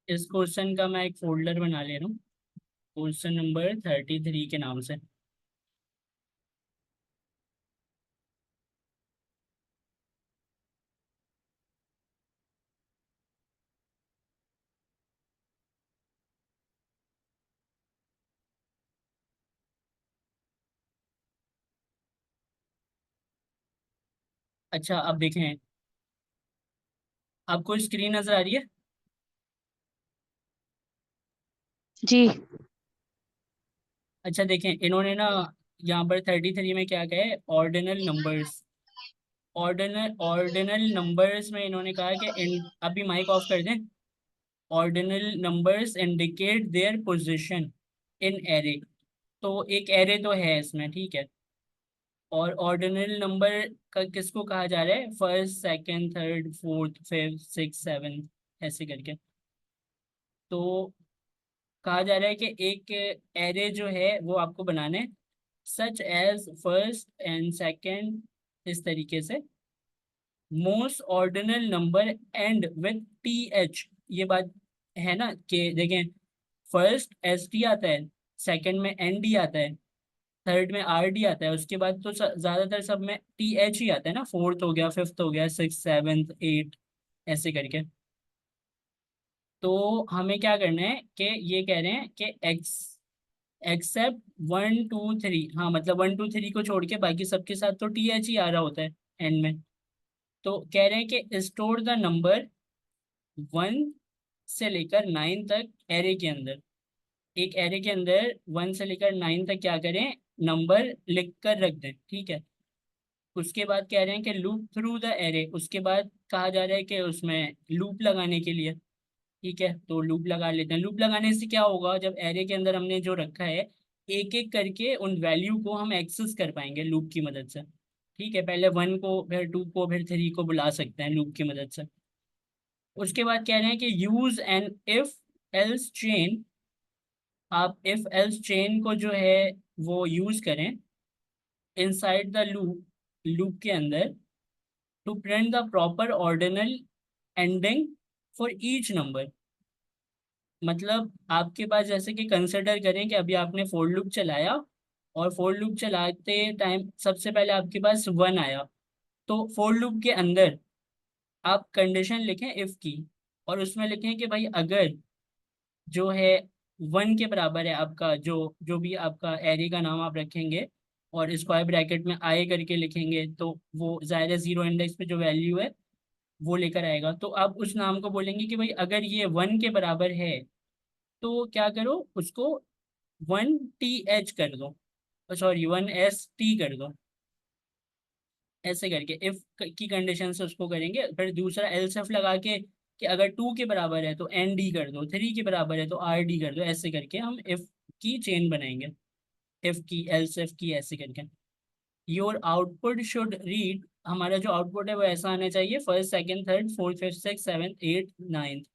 इस क्वेश्चन का मैं एक फोल्डर बना ले रहा हूँ, क्वेश्चन नंबर 33 के नाम से। अच्छा, अब देखें, आपको स्क्रीन नजर आ रही है? जी। अच्छा देखें, इन्होंने ना यहाँ पर 33 में क्या कहा है, ऑर्डिनल नंबर्स। ऑर्डिनल नंबर्स में इन्होंने कहा कि अभी माइक ऑफ कर दें। Ordinal numbers indicate their position in array. तो एक एरे तो है इसमें, ठीक है। और ऑर्डिनल नंबर का किसको कहा जा रहा है, first second third fourth fifth six seven, ऐसे करके। तो कहा जा रहा है कि एक एरे जो है वो आपको बनाने, such as first and second, इस तरीके से। Most ordinal number and with T H, ये बात है ना कि देखें, फर्स्ट एस टी आता है, सेकंड में एन डी आता है, थर्ड में आर डी आता है, उसके बाद तो ज्यादातर सब में टी एच ही आता है ना, फोर्थ हो गया, फिफ्थ हो गया, सिक्स सेवेंथ एट, ऐसे करके। तो हमें क्या करना है कि ये कह रहे हैं कि x except one two three, हाँ मतलब वन टू थ्री को छोड़ के बाकी सबके साथ तो टी एच ही आ रहा होता है एंड में। तो कह रहे हैं कि स्टोर द नंबर वन से लेकर नाइन तक एरे के अंदर। एक एरे के अंदर वन से लेकर नाइन तक क्या करें, नंबर लिख कर रख दें, ठीक है। उसके बाद कह रहे हैं कि लूप थ्रू द एरे, उसके बाद कहा जा रहा है कि उसमें लूप लगाने के लिए, ठीक है। तो लूप लगा लेते हैं। लूप लगाने से क्या होगा, जब एरे के अंदर हमने जो रखा है, एक एक करके उन वैल्यू को हम एक्सेस कर पाएंगे लूप की मदद से, ठीक है। पहले वन को, फिर टू को, फिर थ्री को बुला सकते हैं लूप की मदद से। उसके बाद कह रहे हैं कि use N if else chain. आप इफ एल्स चेन को जो है वो यूज करें इनसाइड द लूप, लूप के अंदर, to print the proper ordinal ending for each number. मतलब आपके पास, जैसे कि कंसिडर करें कि अभी आपने फोर लूप चलाया, और फोर लूप चलाते टाइम सबसे पहले आपके पास वन आया। तो फोर लूप के अंदर आप कंडीशन लिखें इफ की, और उसमें लिखें कि भाई अगर जो है वन के बराबर है आपका, जो जो भी आपका एरे का नाम आप रखेंगे, और स्क्वायर ब्रैकेट में आई करके लिखेंगे, तो वो जाहिर है जीरो इंडेक्स पे जो वैल्यू है वो लेकर आएगा। तो आप उस नाम को बोलेंगे कि भाई अगर ये वन के बराबर है तो क्या करो, उसको वन टी एच कर दो, सॉरी वन एस टी कर दो, ऐसे करके इफ की कंडीशन से उसको करेंगे। फिर दूसरा एल्स इफ लगा के कि अगर टू के बराबर है तो एन डी कर दो, थ्री के बराबर है तो आर डी कर दो, ऐसे करके हम इफ की चेन बनाएंगे। इफ की, एल्स इफ की, ऐसे करके। योर आउटपुट शुड रीड, हमारा जो आउटपुट है वो ऐसा आना चाहिए, first second third fourth fifth six seven eight ninth,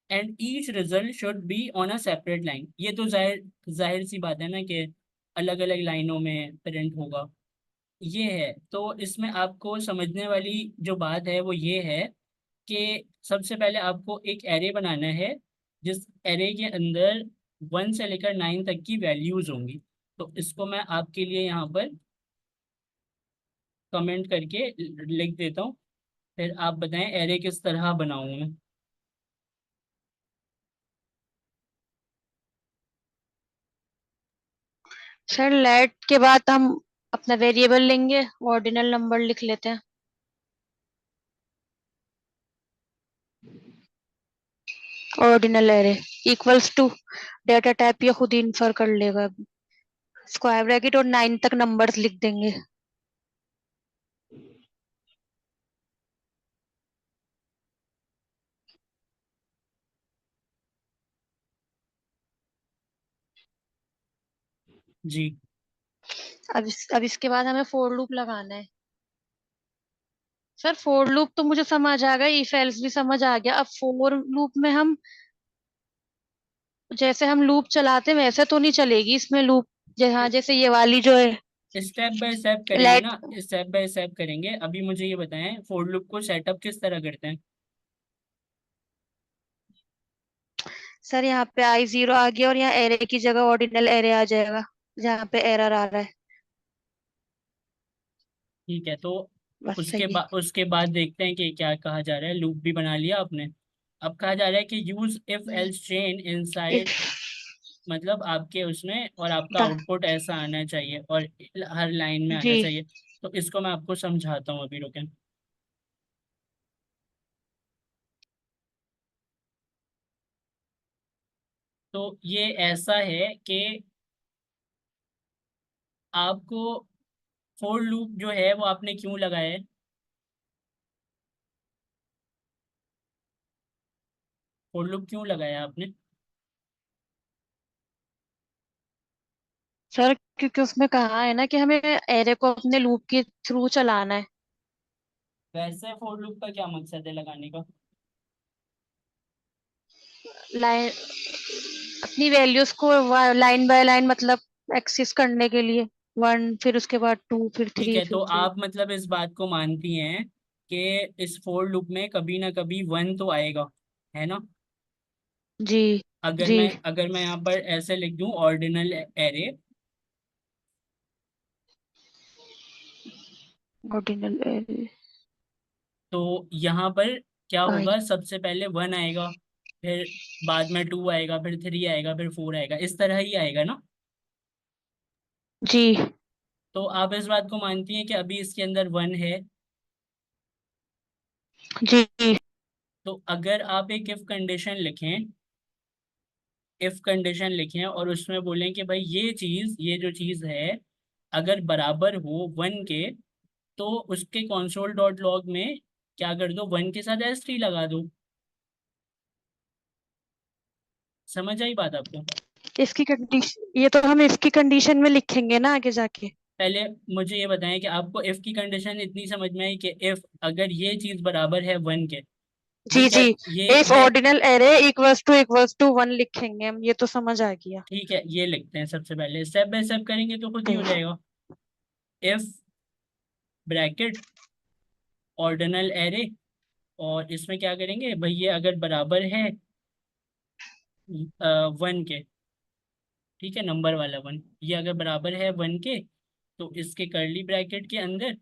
and each result should be on a separate line. ये तो जाहिर जाहिर सी बात है ना कि अलग अलग लाइनों में प्रिंट होगा। ये है, तो इसमें आपको समझने वाली जो बात है वो ये है कि सबसे पहले आपको एक एरे बनाना है, जिस एरे के अंदर वन से लेकर नाइन तक की वैल्यूज होंगी। तो इसको मैं आपके लिए यहाँ पर कमेंट करके लिख देता हूँ, फिर आप बताएं एरे किस तरह बनाऊं मैं। सर लेट के बाद हम अपना वेरिएबल लेंगे, ऑर्डिनल नंबर लिख लेते हैं। Ordinal array equals to data type, ये खुद ही इन्फर कर लेगा। स्क्वायर ब्रैकेट और नाइन तक नंबर्स लिख देंगे। जी। अब इसके बाद हमें फोर लूप लगाना है। सर फोर लूप तो मुझे समझ आ गया, इफ एल्स भी समझ आ गया। अब फोर लूप में हम जैसे हम लूप चलाते हैं वैसे तो नहीं चलेगी इसमें लूप। हाँ, जैसे ये वाली जो है स्टेप बाय स्टेप करेंगे लेट। ना, स्टेप बाय स्टेप करेंगे। अभी मुझे ये बताएं, फोर लूप को सेटअप किस तरह करते हैं। सर यहाँ पे I0 आ गया और यहाँ एरे की जगह ऑर्डिनल एरे आ जाएगा, जहाँ पे एरर आ रहा है। ठीक है, तो बस सही है। उसके बाद देखते हैं कि क्या कहा जा रहा है। लूप भी बना लिया आपने। अब कहा जा रहा है कि use if hmm, else chain inside, if मतलब आपके उसमें, और आपका द आउटपुट ऐसा आना चाहिए और हर लाइन में जी आना चाहिए। तो इसको मैं आपको समझाता हूँ, अभी रुकें। तो ये ऐसा है कि आपको फोर लूप जो है वो आपने क्यों लगाया है? फोर लूप क्यों लगाया आपने? सर, क्योंकि उसमें कहा है ना कि हमें एरे को अपने लूप के थ्रू चलाना है। वैसे फोर लूप का क्या मकसद है लगाने का? लाइन अपनी वैल्यूज को लाइन बाय लाइन, मतलब एक्सेस करने के लिए। वन, फिर उसके बाद टू, फिर ठीक थ्री, है, फिर तो फोर। आप मतलब इस बात को मानती हैं कि इस फोर लूप में कभी ना कभी वन तो आएगा, है ना? जी जी। अगर मैं यहाँ पर ऐसे लिख दूं ऑर्डिनल एरे, ऑर्डिनल एरे तो यहाँ पर क्या आई। होगा? सबसे पहले वन आएगा, फिर बाद में टू आएगा, फिर थ्री आएगा, फिर फोर आएगा, इस तरह ही आएगा ना? जी तो आप इस बात को मानती हैं कि अभी इसके अंदर वन है। जी तो अगर आप एक इफ कंडीशन लिखें और उसमें बोलें कि भाई ये जो चीज है अगर बराबर हो वन के, तो उसके console डॉट लॉग में क्या कर दो, वन के साथ S3 लगा दो। समझ आई बात आपको? इसकी कंडीशन, ये तो हम इसकी कंडीशन में लिखेंगे ना आगे जाके। पहले मुझे ये बताएं कि आपको इफ की कंडीशन इतनी समझ में आई कि इफ अगर ये चीज बराबर है वन के, ये जी क्या, जी। इफ ये ordinal array equals to one लिखेंगे हम, ये तो समझ आ गया। ठीक है, ये लिखते हैं। सबसे पहले स्टेप बाय स्टेप करेंगे तो खुद ही हो ठीक। जाएगा। इफ ब्रैकेट ऑर्डिनल एरे, और इसमें क्या करेंगे भाई, ये अगर बराबर है वन के, ठीक है, नंबर वाला वन, ये अगर बराबर है वन के, तो इसके कर्ली ब्रैकेट के अंदर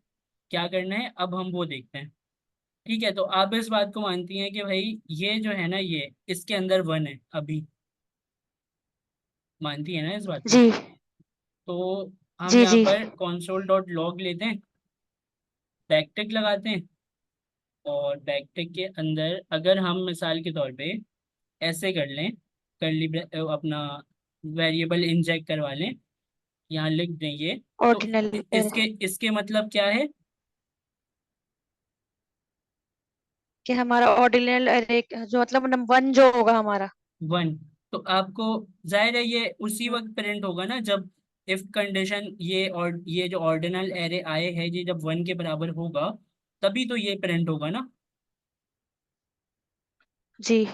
क्या करना है अब हम वो देखते हैं। ठीक है, तो आप इस बात को मानती हैं कि भाई ये जो है ना, ये इसके अंदर वन है अभी, मानती है ना इस बात को? जी तो हम जी यहाँ जी। पर console डॉट लॉग लेते हैं, बैकटिक लगाते हैं, और बैकटिक के अंदर अगर हम मिसाल के तौर पे ऐसे कर लें, अपना वेरिएबल इंजेक्ट करवा लें, यहाँ लिख देंगे, तो ऑर्डिनल एरे इसके इसके मतलब क्या है? कि हमारा ऑर्डिनल एरे जो मतलब वन जो होगा हमारा। वन। तो आपको जाहिर है ये उसी हम्म, वक्त प्रिंट होगा ना जब इफ कंडीशन, ये जो ऑर्डिनल एरे आए हैं, ये जब वन के बराबर होगा तभी तो ये प्रिंट होगा ना। जी।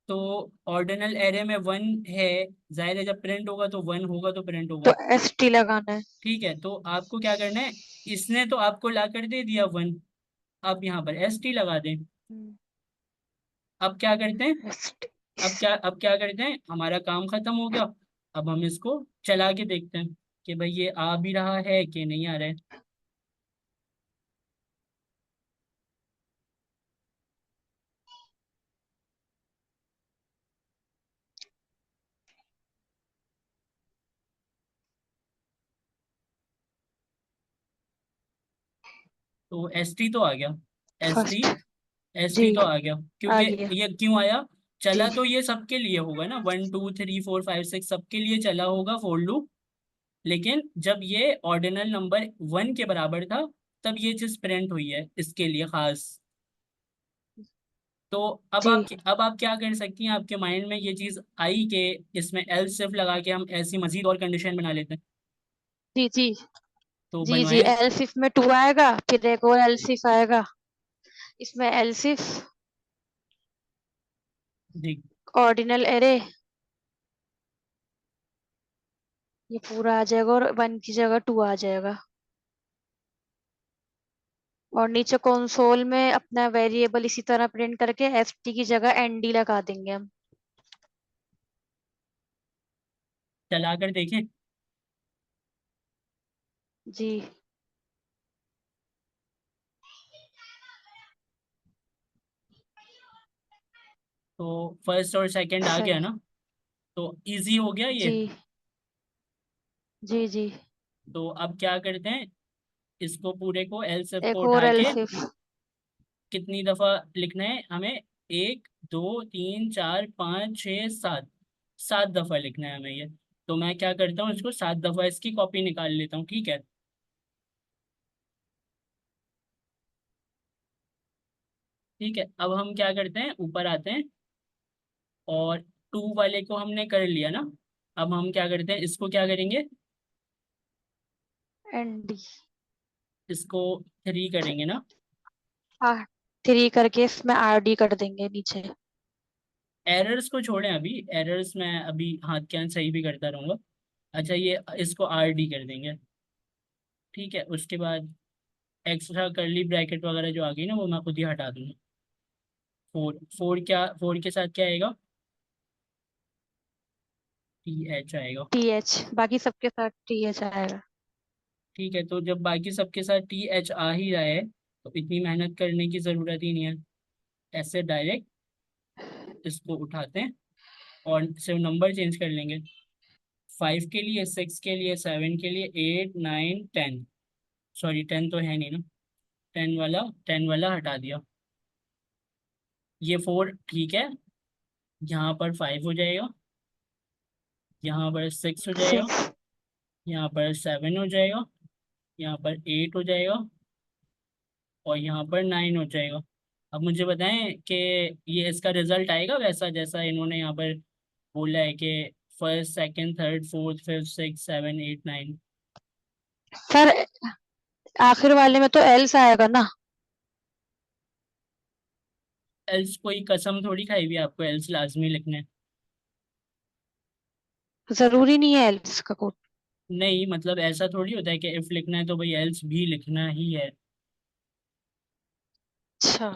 तो ऑर्डिनल एरे में वन है, जाहिर है जब प्रिंट होगा तो वन होगा, तो प्रिंट तो होगा। ST लगाना है। ठीक है, तो आपको क्या करना है, इसने तो आपको ला कर दे दिया वन, अब यहाँ पर ST लगा दें। अब क्या करते हैं, ST। अब क्या करते हैं, हमारा काम खत्म हो गया। अब हम इसको चला के देखते हैं कि भाई ये आ भी रहा है कि नहीं आ रहा है। तो ST तो आ गया, S T first. S G T तो आ गया, क्योंकि आ गया। ये क्यों आया, चला जी तो ये सबके लिए होगा ना, one two three four five six सबके लिए चला होगा फोर लूप। लेकिन जब ये ऑर्डिनल नंबर वन के बराबर था, तब ये चीज प्रिंट हुई है इसके लिए खास। तो जी अब आप क्या कर सकती हैं, आपके माइंड में ये चीज आई कि इसमें एल्स सिर्फ लगा के हम ऐसी मजीद और कंडीशन बना लेते हैं। जी जी। तो जी जी, बनवाएं। एलसिफ में टू आएगा, फिर एक और एलसिफ आएगा। इसमें एलसिफ जी। ऑर्डिनल एरे ये पूरा आ जाएगा और वन की जगह टू आ जाएगा। और नीचे कंसोल में अपना वेरिएबल इसी तरह प्रिंट करके ST की जगह ND लगा देंगे हम। चला कर देखें। जी। तो फर्स्ट और सेकंड आ गया सही। ना। तो इजी हो गया ये। जी जी जी। तो अब क्या करते हैं, इसको पूरे को एल सब को एक और उठा के एलसिफ। कितनी दफा लिखना है हमें? एक, दो, तीन, चार, पाँच, छः, सात। 7 दफा लिखना है हमें ये। तो मैं क्या करता हूँ, इसको 7 दफा इसकी कॉपी निकाल लेता हूँ, ठीक है। ठीक है, अब हम क्या करते हैं, ऊपर आते हैं और 2 वाले को हमने कर लिया ना। अब हम क्या करते हैं, इसको क्या करेंगे, एनडी। इसको 3 करेंगे ना। हाँ, 3 करके इसमें आरडी कर देंगे नीचे। एरर्स को छोड़ें अभी, एरर्स मैं अभी हाथ के हाथ सही भी करता रहूंगा। अच्छा, ये इसको RD कर देंगे। ठीक है, उसके बाद एक्स्ट्रा करली ब्रैकेट वगैरह जो आ गई ना, वो मैं खुद ही हटा दूंगा। 4, 4 क्या, 4 के साथ क्या आएगा? TH आएगा। टीएच, बाकी सबके साथ टीएच आएगा। ठीक है, तो जब बाकी सबके साथ TH आ ही रहा है तो इतनी मेहनत करने की ज़रूरत ही नहीं है। ऐसे डायरेक्ट इसको उठाते हैं और सिर्फ नंबर चेंज कर लेंगे। 5 के लिए, 6 के लिए, 7 के लिए, 8, 9, 10। सॉरी, 10 तो है नहीं ना। 10 वाला हटा दिया। ये 4 ठीक है। यहाँ पर 5 हो जाएगा, यहाँ पर 6 हो जाएगा, 6। यहाँ पर 7 हो जाएगा, यहाँ पर 8 हो जाएगा और यहाँ पर 9 हो जाएगा। अब मुझे बताएं कि ये इसका रिजल्ट आएगा वैसा जैसा इन्होंने यहाँ पर बोला है कि first, second, third, fourth, fifth, six, seven, eight, 9। Sir, आखिर वाले में तो एल्स आएगा ना। एल्स कोई कसम थोड़ी खाई हुई है आपको एल्स लाजमी लिखना है। जरूरी नहीं है एल्स का कोड। नहीं, मतलब ऐसा थोड़ी होता है कि इफ लिखना है तो भाई एल्स भी लिखना ही है। अच्छा।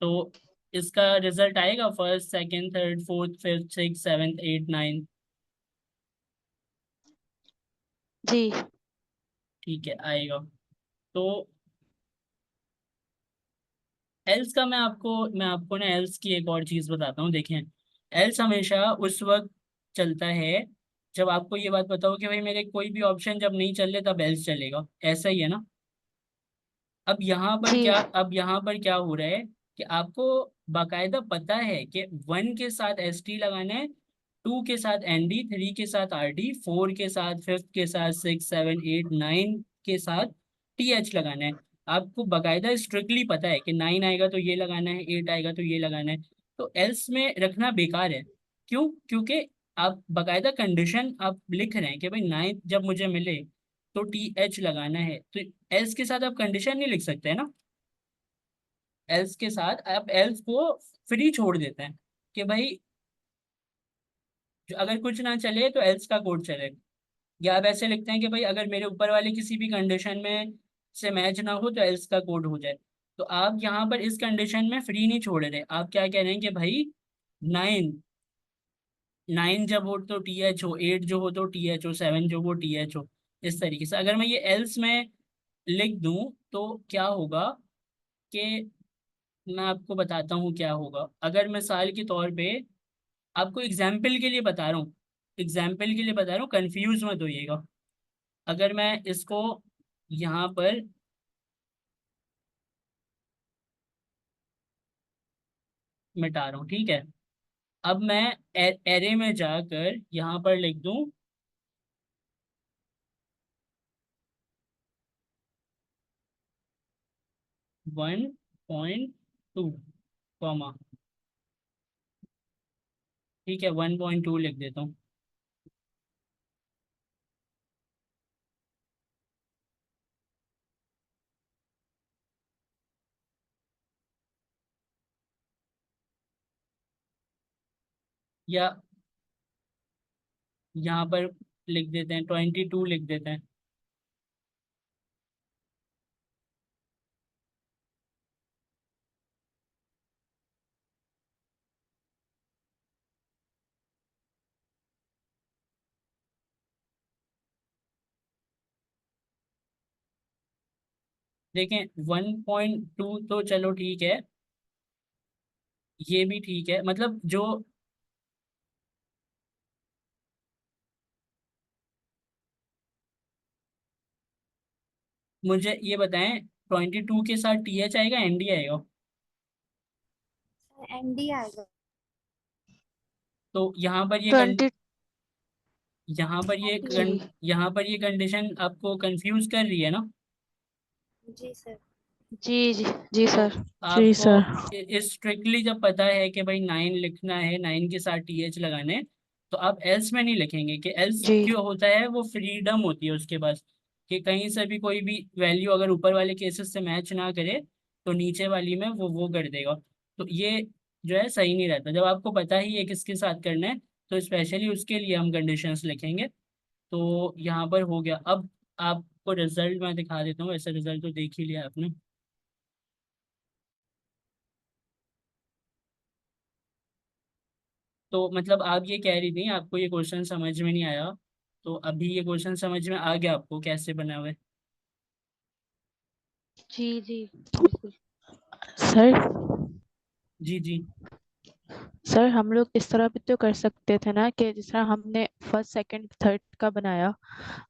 तो इसका रिजल्ट आएगा first, second, third, fourth, fifth, six, seventh, eight, 9। जी। ठीक है, आएगा। तो एल्स का मैं आपको ना एल्स की एक और चीज बताता हूँ, देखें। एल्स हमेशा उस वक्त चलता है जब आपको ये बात पता हो कि भाई मेरे कोई भी ऑप्शन जब नहीं चल रहे तब एल्स चलेगा, ऐसा ही है ना। जी। अब यहाँ पर क्या हो रहा है कि आपको बाकायदा पता है कि 1 के साथ ST लगाना है, 2 के साथ ND, 3 के साथ RD, 4 के साथ, फिफ्थ के साथ, 6, 7, 8, 9 के साथ TH लगाना है। आपको बाकायदा स्ट्रिक्टली पता है कि 9 आएगा तो ये लगाना है, 8 आएगा तो ये लगाना है। तो एल्स में रखना बेकार है। क्यों? क्योंकि आप बाकायदा कंडीशन आप लिख रहे हैं कि भाई 9 जब मुझे मिले तो TH लगाना है, तो एल्स के साथ आप कंडीशन नहीं लिख सकते हैं ना। एल्स के साथ आप एल्स को फ्री छोड़ देते हैं कि भाई अगर कुछ ना चले तो एल्स का कोड चले। या आप ऐसे लिखते हैं कि भाई अगर मेरे ऊपर वाले किसी भी कंडीशन में से मैच ना हो तो एल्स का कोड हो जाए। तो आप यहाँ पर इस कंडीशन में फ्री नहीं छोड़ रहे, आप क्या कह रहे हैं कि भाई 9, 9 जब हो तो TH हो, 8 जो हो तो TH हो, 7 जो हो TH हो। इस तरीके से अगर मैं ये एल्स में लिख दूं तो क्या होगा कि मैं आपको बताता हूँ क्या होगा। अगर मिसाल के तौर पे आपको एग्जाम्पल के लिए बता रहा हूँ, एग्जाम्पल के लिए बता रहा हूँ, कंफ्यूज मत होइएगा। अगर मैं इसको यहाँ पर मिटा रहा हूँ, ठीक है। अब मैं एरे में जाकर यहाँ पर लिख दूँ 1.2 कॉमा, ठीक है, 1.2 लिख देता हूँ। या यहाँ पर लिख देते हैं 22 लिख देते हैं। देखें 1.2 तो चलो ठीक है, ये भी ठीक है, मतलब जो मुझे ये बताएं, 22 के साथ टी एच आएगा एन डी आएगा? एनडी आएगा। तो यहाँ पर ये 20। यहाँ पर जी यहाँ पर ये कंडीशन आपको कंफ्यूज कर रही है ना? जी सर। जी जी जी तो सर। जी आपको सर। स्ट्रिक्टली जब पता है कि भाई 9 लिखना है, 9 के साथ टी एच लगाने हैं, तो आप एल्स में नहीं लिखेंगे। कि एल्स जी क्यों होता है, वो फ्रीडम होती है उसके पास, कि कहीं से भी कोई भी वैल्यू अगर ऊपर वाले केसेस से मैच ना करे, तो नीचे वाली में वो कर देगा। तो ये जो है सही नहीं रहता। जब आपको पता ही है किसके साथ करना है, तो स्पेशली उसके लिए हम कंडीशंस लिखेंगे। तो यहाँ पर हो गया। अब आपको रिजल्ट मैं दिखा देता हूँ, वैसे रिजल्ट तो देख ही लिया आपने। तो मतलब आप ये कह रही थी आपको ये क्वेश्चन समझ में नहीं आया, तो अभी ये क्वेश्चन समझ में आ गया आपको कैसे बना हुआ है? जी जी बिल्कुल। सर जी जी। सर हम लोग इस तरह भी तो कर सकते थे ना कि जिस तरह हमने फर्स्ट सेकंड थर्ड का बनाया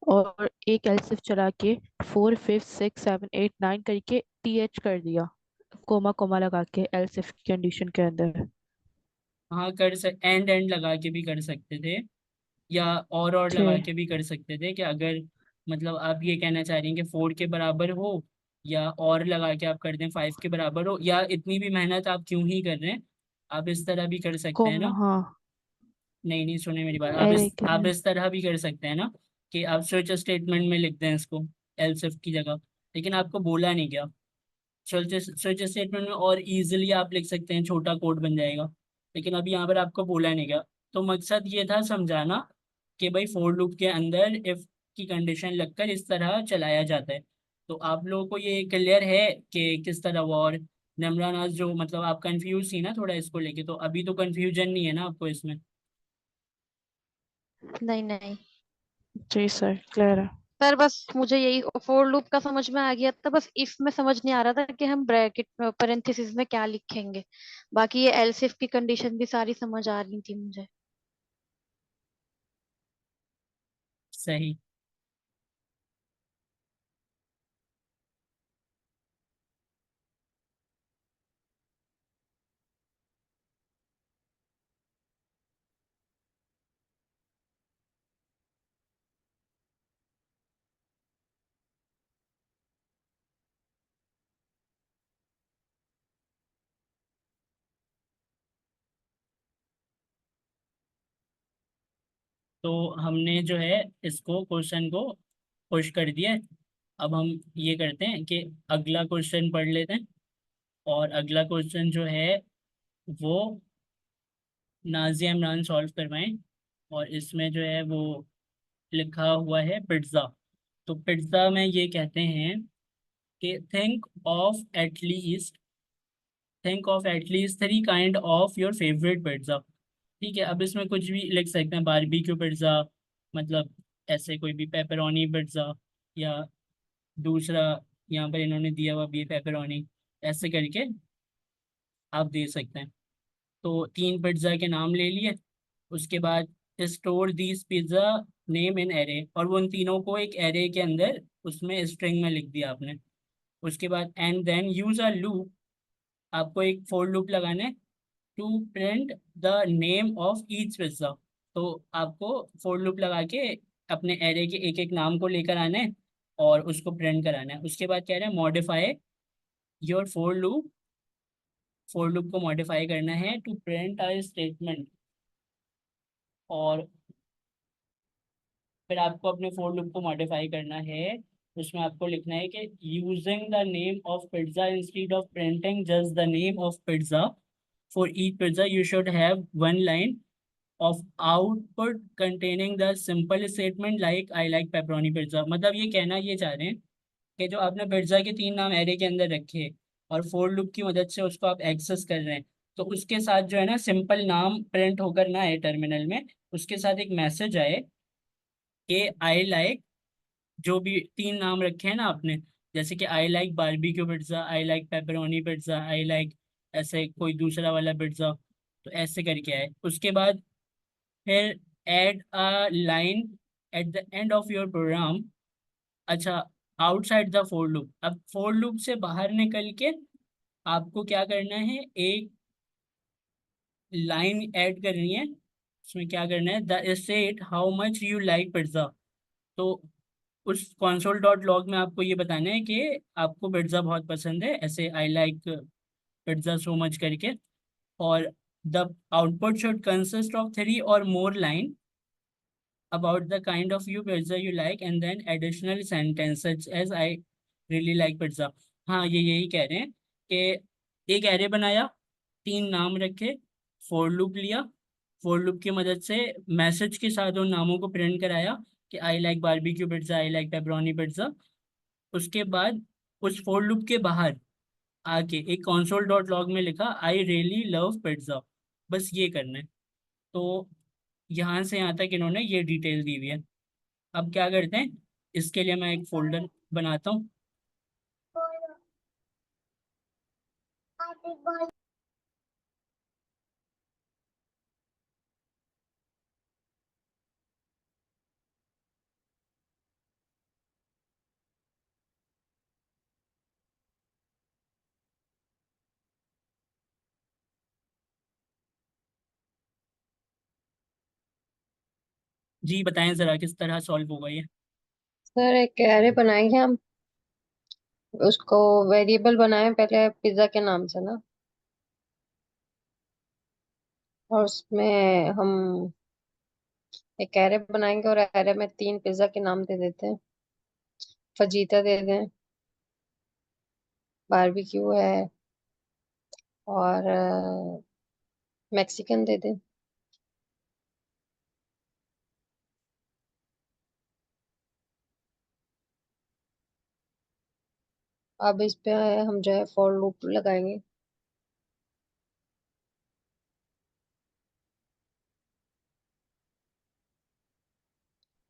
और एक एलसिफ चला के 4 5 6 7 8 9 करके टीएच कर दिया, कोमा कोमा लगा के एलसिफ कंडीशन के अंदर। हाँ, कर सक एंड लगा के भी कर सकते थे, या और लगा ठीक। के भी कर सकते थे। कि अगर मतलब आप ये कहना चाह रही हैं कि 4 के बराबर हो, या और लगा के आप कर दें 5 के बराबर हो, या इतनी भी मेहनत आप क्यों ही कर रहे हैं, आप इस तरह भी कर सकते हैं कोमा ना। हाँ। नहीं नहीं, सुने मेरी बात, एरे के आप लिए। इस तरह भी कर सकते हैं ना, कि आप स्विच स्टेटमेंट में लिख दें इसको एल्स की जगह। लेकिन आपको बोला नहीं गया। स्विच स्विच स्टेटमेंट में और इजीली आप लिख सकते हैं, छोटा कोड बन जाएगा। लेकिन अभी यहाँ पर आपको बोला नहीं गया। तो मकसद ये था समझाना कि भाई फोर लूप के अंदर इफ की कंडीशन लगकर इस तरह चलाया जाता है। तो आप लोगों को ये क्लियर है कि किस तरह हुआ? और निम्रानाज जो मतलब आप कंफ्यूज थी ना थोड़ा इसको लेके, तो अभी तो कंफ्यूजन नहीं है ना आपको इसमें? नहीं नहीं जी सर क्लियर है। सर, बस मुझे यही फोर लूप का समझ में आ गया था। बस इफ में समझ नहीं आ रहा था कि हम ब्रैकेट पेरेंथेसिस में क्या लिखेंगे। बाकी ये एल्स इफ की कंडीशन भी सारी समझ आ रही थी मुझे। सही। तो हमने जो है इसको क्वेश्चन को पुश कर दिया है। अब हम ये करते हैं कि अगला क्वेश्चन पढ़ लेते हैं। और अगला क्वेश्चन जो है वो नाजिया इमरान सॉल्व करवाएं। और इसमें जो है वो लिखा हुआ है पिज्ज़ा। तो पिज्ज़ा में ये कहते हैं कि think of at least 3 of your favourite pizza. ठीक है, अब इसमें कुछ भी लिख सकते हैं, बारबेक्यू पिज्ज़ा, मतलब ऐसे कोई भी पेपरोनी पिज्ज़ा, या दूसरा यहाँ पर इन्होंने दिया हुआ भी पेपरोनी, ऐसे करके आप दे सकते हैं। तो 3 पिज्ज़ा के नाम ले लिए। उसके बाद store these pizza name in array, और वो उन तीनों को एक एरे के अंदर उसमें स्ट्रिंग में लिख दिया आपने। उसके बाद and then use a loop, आपको एक फोर लूप लगाना है to print the name of each pizza. तो आपको फोर लूप लगा के अपने एरे के एक एक नाम को लेकर आना है और उसको प्रिंट कराना है। उसके बाद कह रहे हैं मॉडिफाई योर फोर लूप को मॉडिफाई करना है टू प्रिंट अ स्टेटमेंट। और फिर आपको अपने फोर लूप को मॉडिफाई करना है। उसमें आपको लिखना है कि using the name of pizza instead of printing just the name of pizza, for each pizza you should have one line of output containing the simple statement like I like pepperoni pizza. मतलब ये कहना ये चाह रहे हैं कि जो आपने पिज्ज़ा के 3 नाम एरे के अंदर रखे और फोर लूप की मदद से उसको आप एक्सेस कर रहे हैं, तो उसके साथ जो है ना सिंपल नाम प्रिंट होकर ना आए टर्मिनल में, उसके साथ एक मैसेज आए कि आई लाइक, जो भी 3 नाम रखे हैं ना आपने, जैसे कि I like barbecue pizza, I like pepperoni pizza, I like ऐसे कोई दूसरा वाला पिज्ज़ा। तो ऐसे करके आए, उसके बाद फिर add a line at the end of your program. अच्छा, आउटसाइड द फोर लूप, अब फोर लूप से बाहर निकल के आपको क्या करना है, एक लाइन ऐड करनी है। उसमें क्या करना है, the state how much you like pizza. तो उस console डॉट लॉग में आपको ये बताना है कि आपको पिज्ज़ा बहुत पसंद है, ऐसे I like pizza so much करके। और the output should consist of 3 or more line about the kind of you pizza you like and then additional sentences as I really like pizza। हाँ, ये यही कह रहे हैं कि एक एरे बनाया, 3 नाम रखे, फोर लूप लिया, फोर लूप की मदद से मैसेज के साथ उन नामों को प्रिंट कराया कि I like barbecue pizza, I like pepperoni pizza. उसके बाद उस फोर लूप के बाहर आके एक console डॉट लॉग में लिखा आई रियली लव पिज्ज़ा। बस ये करना है। तो यहाँ से यहाँ तक इन्होंने ये डिटेल दी हुई है। अब क्या करते हैं, इसके लिए मैं एक फोल्डर बनाता हूँ। जी बताएं ज़रा किस तरह सॉल्व होगा ये। सर एक एरे बनाएंगे हम, उसको वेरिएबल बनाए पहले पिज्जा के नाम से ना, और उसमें हम एक एरे बनाएंगे और एरे में 3 पिज्जा के नाम दे देते हैं। फजीता दे दें, बारबेक्यू है, और मैक्सिकन दे दें। अब इस पे हम जो है फॉर लूप लगाएंगे।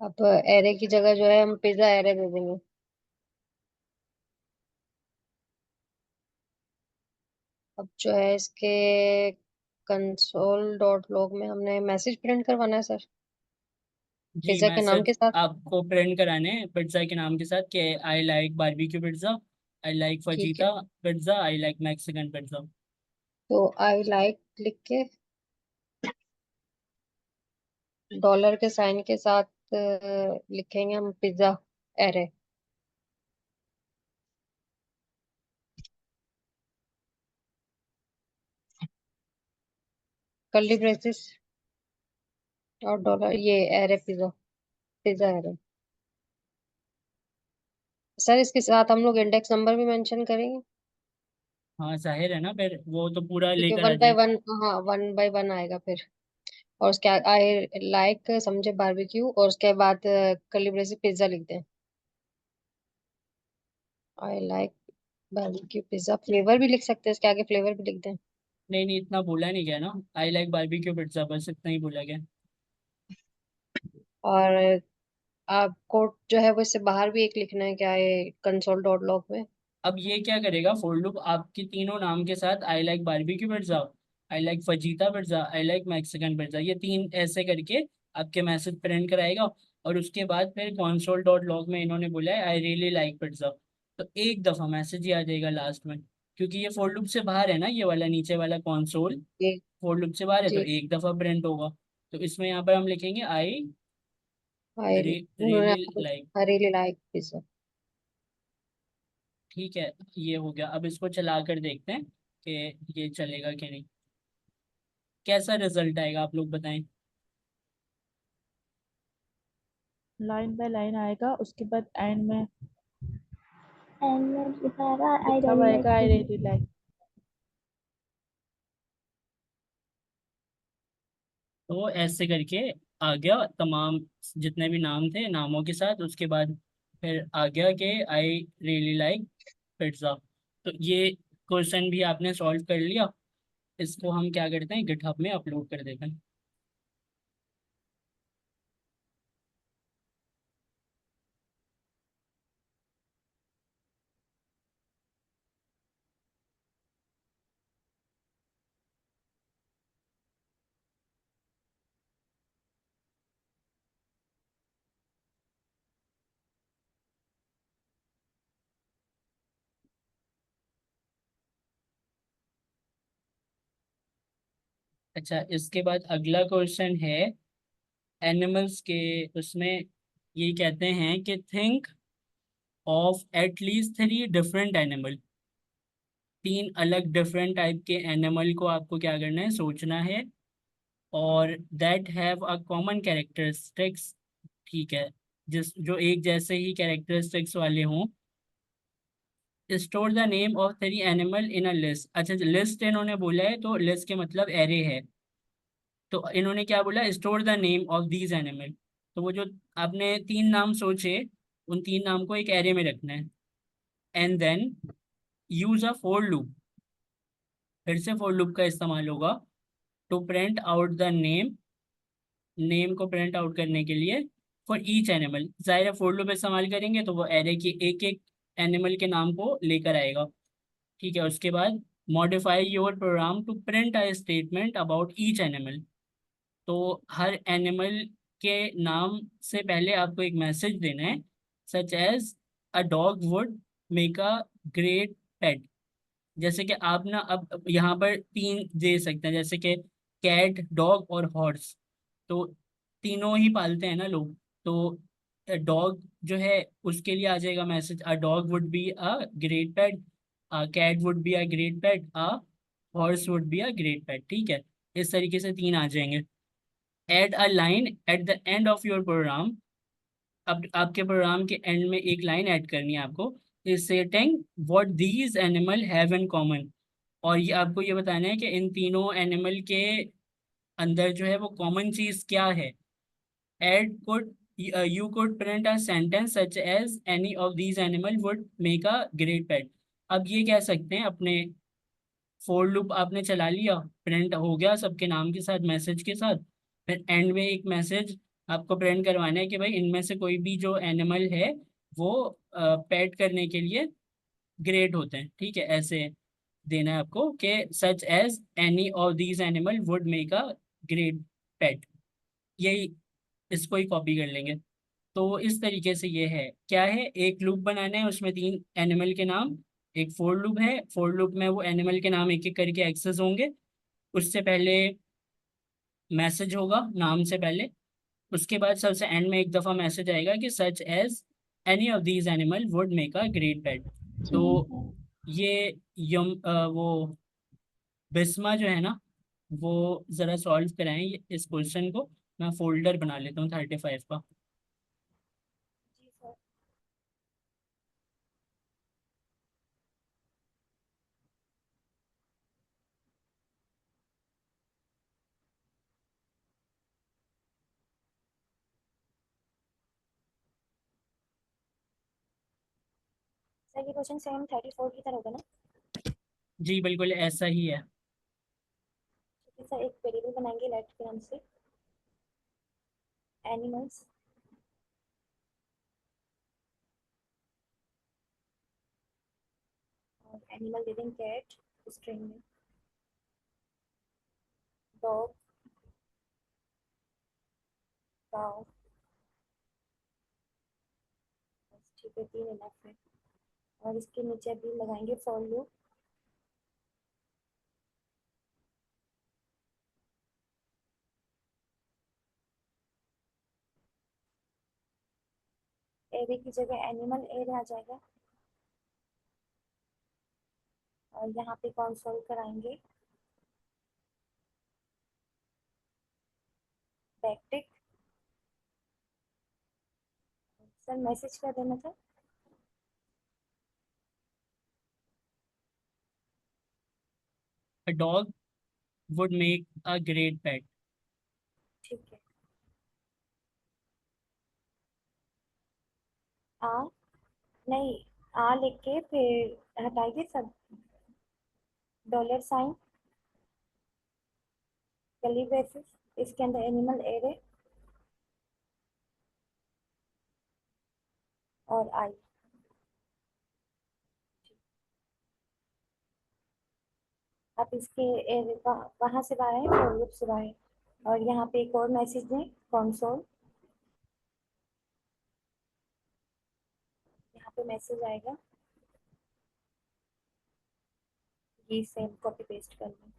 अब एरे की जगह जो है हम पिज्जा एरे दे देंगे। अब जो है इसके कंसोल डॉट लॉग में हमने मैसेज प्रिंट करवाना है सर, जी, पिज्जा के नाम मैसेज के साथ। आपको प्रिंट कराने हैं पिज्ज़ा के नाम के साथ कि I like barbecue pizza, I like ठीक है, fajita pizza, I like Mexican pizza. तो आई लाइक लिख के डॉलर के साइन के साथ लिखेंगे हम पिज्जा एरे। कर्ली ब्रेसेस और डॉलर, ये array pizza, pizza array. Sir इसके साथ हम लोग इंडेक्स नंबर भी मेंशन करेंगे, हाँ जाहिर है ना, फिर वो तो पूरा क्योंकि लेकर आ वन बाय जाए। वन, हाँ 1 by 1 आएगा फिर। और उसके आई लाइक समझे बारबेक्यू, और उसके बाद कर्ली ब्रेसेस पिज्जा लिख दें। I like barbecue pizza, flavour भी लिख सकते हैं, इसके आगे फ्लेवर भी लिख दें। नहीं नहीं, इतना बोला नहीं गया ना, आई लाइक बारबेक्यू पिज्ज़ा, बस इतना ही बोला गया। और आपको जो है वो इससे बाहर भी एक लिखना है क्या, ये कंसोल डॉट लॉग में। अब ये क्या करेगा, फॉर लूप आपके तीनों नाम के साथ I like barbecue pizza, I like fajita pizza, I like Mexican pizza, ये 3 ऐसे करके आपके मैसेज प्रिंट कराएगा। और उसके बाद फिर console डॉट लॉग में इन्होंने बोला है आई रियली लाइक पिज्जा। तो एक दफ़ा मैसेज ही आ जाएगा लास्ट में, क्योंकि ये फॉर लूप से बाहर है ना, ये वाला नीचे वाला console जी फॉर लूप से बाहर है, तो जी। एक दफ़ा प्रिंट होगा। तो इसमें यहाँ पर हम लिखेंगे आई आई उन्होंने really like. I really like pizza. ठीक है, ये हो गया। अब इसको चला कर देखते हैं कि ये चलेगा कि नहीं, कैसा रिजल्ट आएगा आप लोग बताएं। लाइन बाय लाइन आएगा, उसके बाद एंड में एंड में दिखाएगा आई लिखा हुआ रियली आएगा आई लाइक। Really like. तो ऐसे करके आ गया तमाम जितने भी नाम थे नामों के साथ, उसके बाद फिर आ गया कि आई रियली लाइक पिज्ज़ा। तो ये क्वेश्चन भी आपने सॉल्व कर लिया। इसको हम क्या करते हैं, गिटहब में अपलोड कर देते हैं। अच्छा, इसके बाद अगला क्वेश्चन है एनिमल्स के। उसमें ये कहते हैं कि think of at least 3 different animal. 3 अलग डिफरेंट टाइप के एनिमल को आपको क्या करना है, सोचना है। और that have a common characteristics, ठीक है, जिस जो एक जैसे ही कैरेक्टरिस्टिक्स वाले हों। Store the name of 3 animal in a list. अच्छा, लिस्ट इन्होंने बोला है तो लिस्ट के मतलब एरे है। तो इन्होंने क्या बोला, store the name of these animal. तो वो जो आपने 3 नाम सोचे, उन 3 नाम को एक एरे में रखना है। And then use a for loop. फिर से फॉर लूप का इस्तेमाल होगा to print out the name. Name को प्रिंट आउट करने के लिए फॉर ईच एनिमल। जाहिर है फॉर लूप इस्तेमाल करेंगे तो वो एरे की एक एक एनिमल के नाम को लेकर आएगा। ठीक है, उसके बाद modify your program to print a statement about each animal. तो हर एनिमल के नाम से पहले आपको एक मैसेज देना है, such as a dog would make a great pet. जैसे कि आप ना अब यहाँ पर 3 दे सकते हैं, जैसे कि कैट, डॉग और हॉर्स। तो तीनों ही पालते हैं ना लोग। तो डॉग जो है उसके लिए आ जाएगा message, a dog would be a great pet, a cat would be a great pet, a horse would be a great pet. ठीक है, इस तरीके से 3 आ जाएंगे। Add a line at the end of your program. अब आपके programme के एंड में एक लाइन ऐड करनी है आपको, is setting what these animal have in common. और ये आपको ये बताना है कि इन तीनों एनिमल के अंदर जो है वो कॉमन चीज क्या है। Add could you could print a sentence such as any of these animal would make a great pet। अब ये कह सकते हैं अपने फोर लूप आपने चला लिया, प्रिंट हो गया सबके नाम के साथ मैसेज के साथ। फिर एंड में एक मैसेज आपको प्रिंट करवाना है कि भाई इनमें से कोई भी जो एनिमल है वो पेट करने के लिए ग्रेट होते हैं। ठीक है, ऐसे देना है आपको कि such as any of these animal would make a great pet. यही, इसको ही कॉपी कर लेंगे। तो इस तरीके से ये है, क्या है, एक लूप बनाना है, उसमें 3 एनिमल के नाम। एक फोर लूप है, फोर लूप में वो एनिमल के नाम एक एक करके एक्सेस होंगे। उससे पहले मैसेज होगा नाम से पहले। उसके बाद सबसे एंड में एक दफ़ा मैसेज आएगा कि such as any of these animal would make a great pet. तो ठीक है। ये वो बिस्मा जो है ना, वो ज़रा सॉल्व कराएं इस क्वेश्चन को। मैं फोल्डर बना लेता हूँ 35 का। जी सर। सर ये क्वेश्चन सेम 34 की तरह होगा ना? जी बिल्कुल ऐसा ही है। ठीक है सर, एक वेरिएबल बनाएंगे लेट के नाम से एनिमल्स। और एनिमल दे देंगे कैट स्ट्रिंग में, डॉग, काउ। ठीक है, 3 इनफ है। और इसके नीचे अभी लगाएंगे फॉर लूप। एरे की जगह एनिमल एरे आ जाएगा। और यहाँ पे कंसोल कराएंगे बैकटिक। सर मैसेज क्या देना था? A dog would make a great pet। ठीक है। आ नहीं, आ लेके फिर हटाइए सब, डॉलर साइन, कर्ली ब्रेसेस, इसके अंदर एनिमल एरे और आई। आप इसके वहां से बाहर आए, फॉर लूप से बाहर। और यहाँ पे एक और मैसेज दें, कंसोल। यहाँ पे मैसेज आएगा, ये सेम कॉपी पेस्ट कर लें।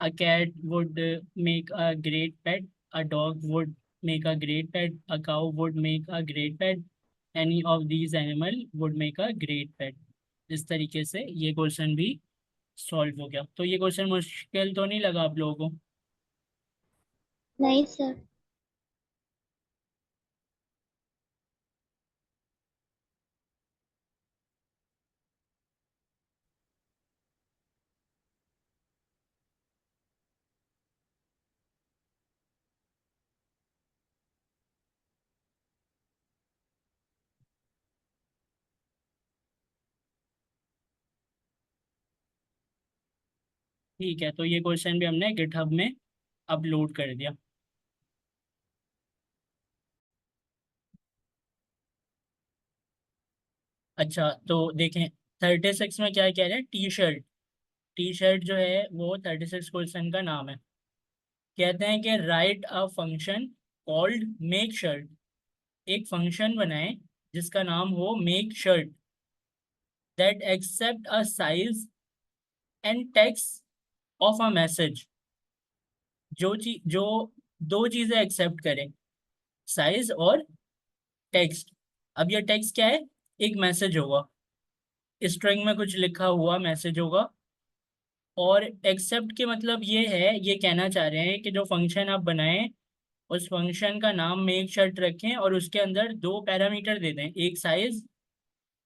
A cat would make a great pet. A dog would make a great pet. A cow would make a great pet. Any of these animal would make a great pet. इस तरीके से ये question भी solve हो गया। तो ये question मुश्किल तो नहीं लगा आप लोगों को? नहीं सर। ठीक है, तो ये क्वेश्चन भी हमने गिटहब में अपलोड कर दिया। अच्छा तो देखें 36 में क्या कह रहे हैं, टी शर्ट। टी शर्ट जो है वो 36 क्वेश्चन का नाम है। कहते हैं कि write a function called make shirt. एक फंक्शन बनाएं जिसका नाम हो make shirt, that accept a size and text of a message. जो दो चीजें एक्सेप्ट करें, साइज और टेक्स्ट। अब ये टेक्स्ट क्या है, एक मैसेज होगा, स्ट्रिंग में कुछ लिखा हुआ मैसेज होगा। और एक्सेप्ट के मतलब ये है, ये कहना चाह रहे हैं कि जो फंक्शन आप बनाएं उस फंक्शन का नाम मेक शर्ट रखें और उसके अंदर दो पैरामीटर दे दें, एक साइज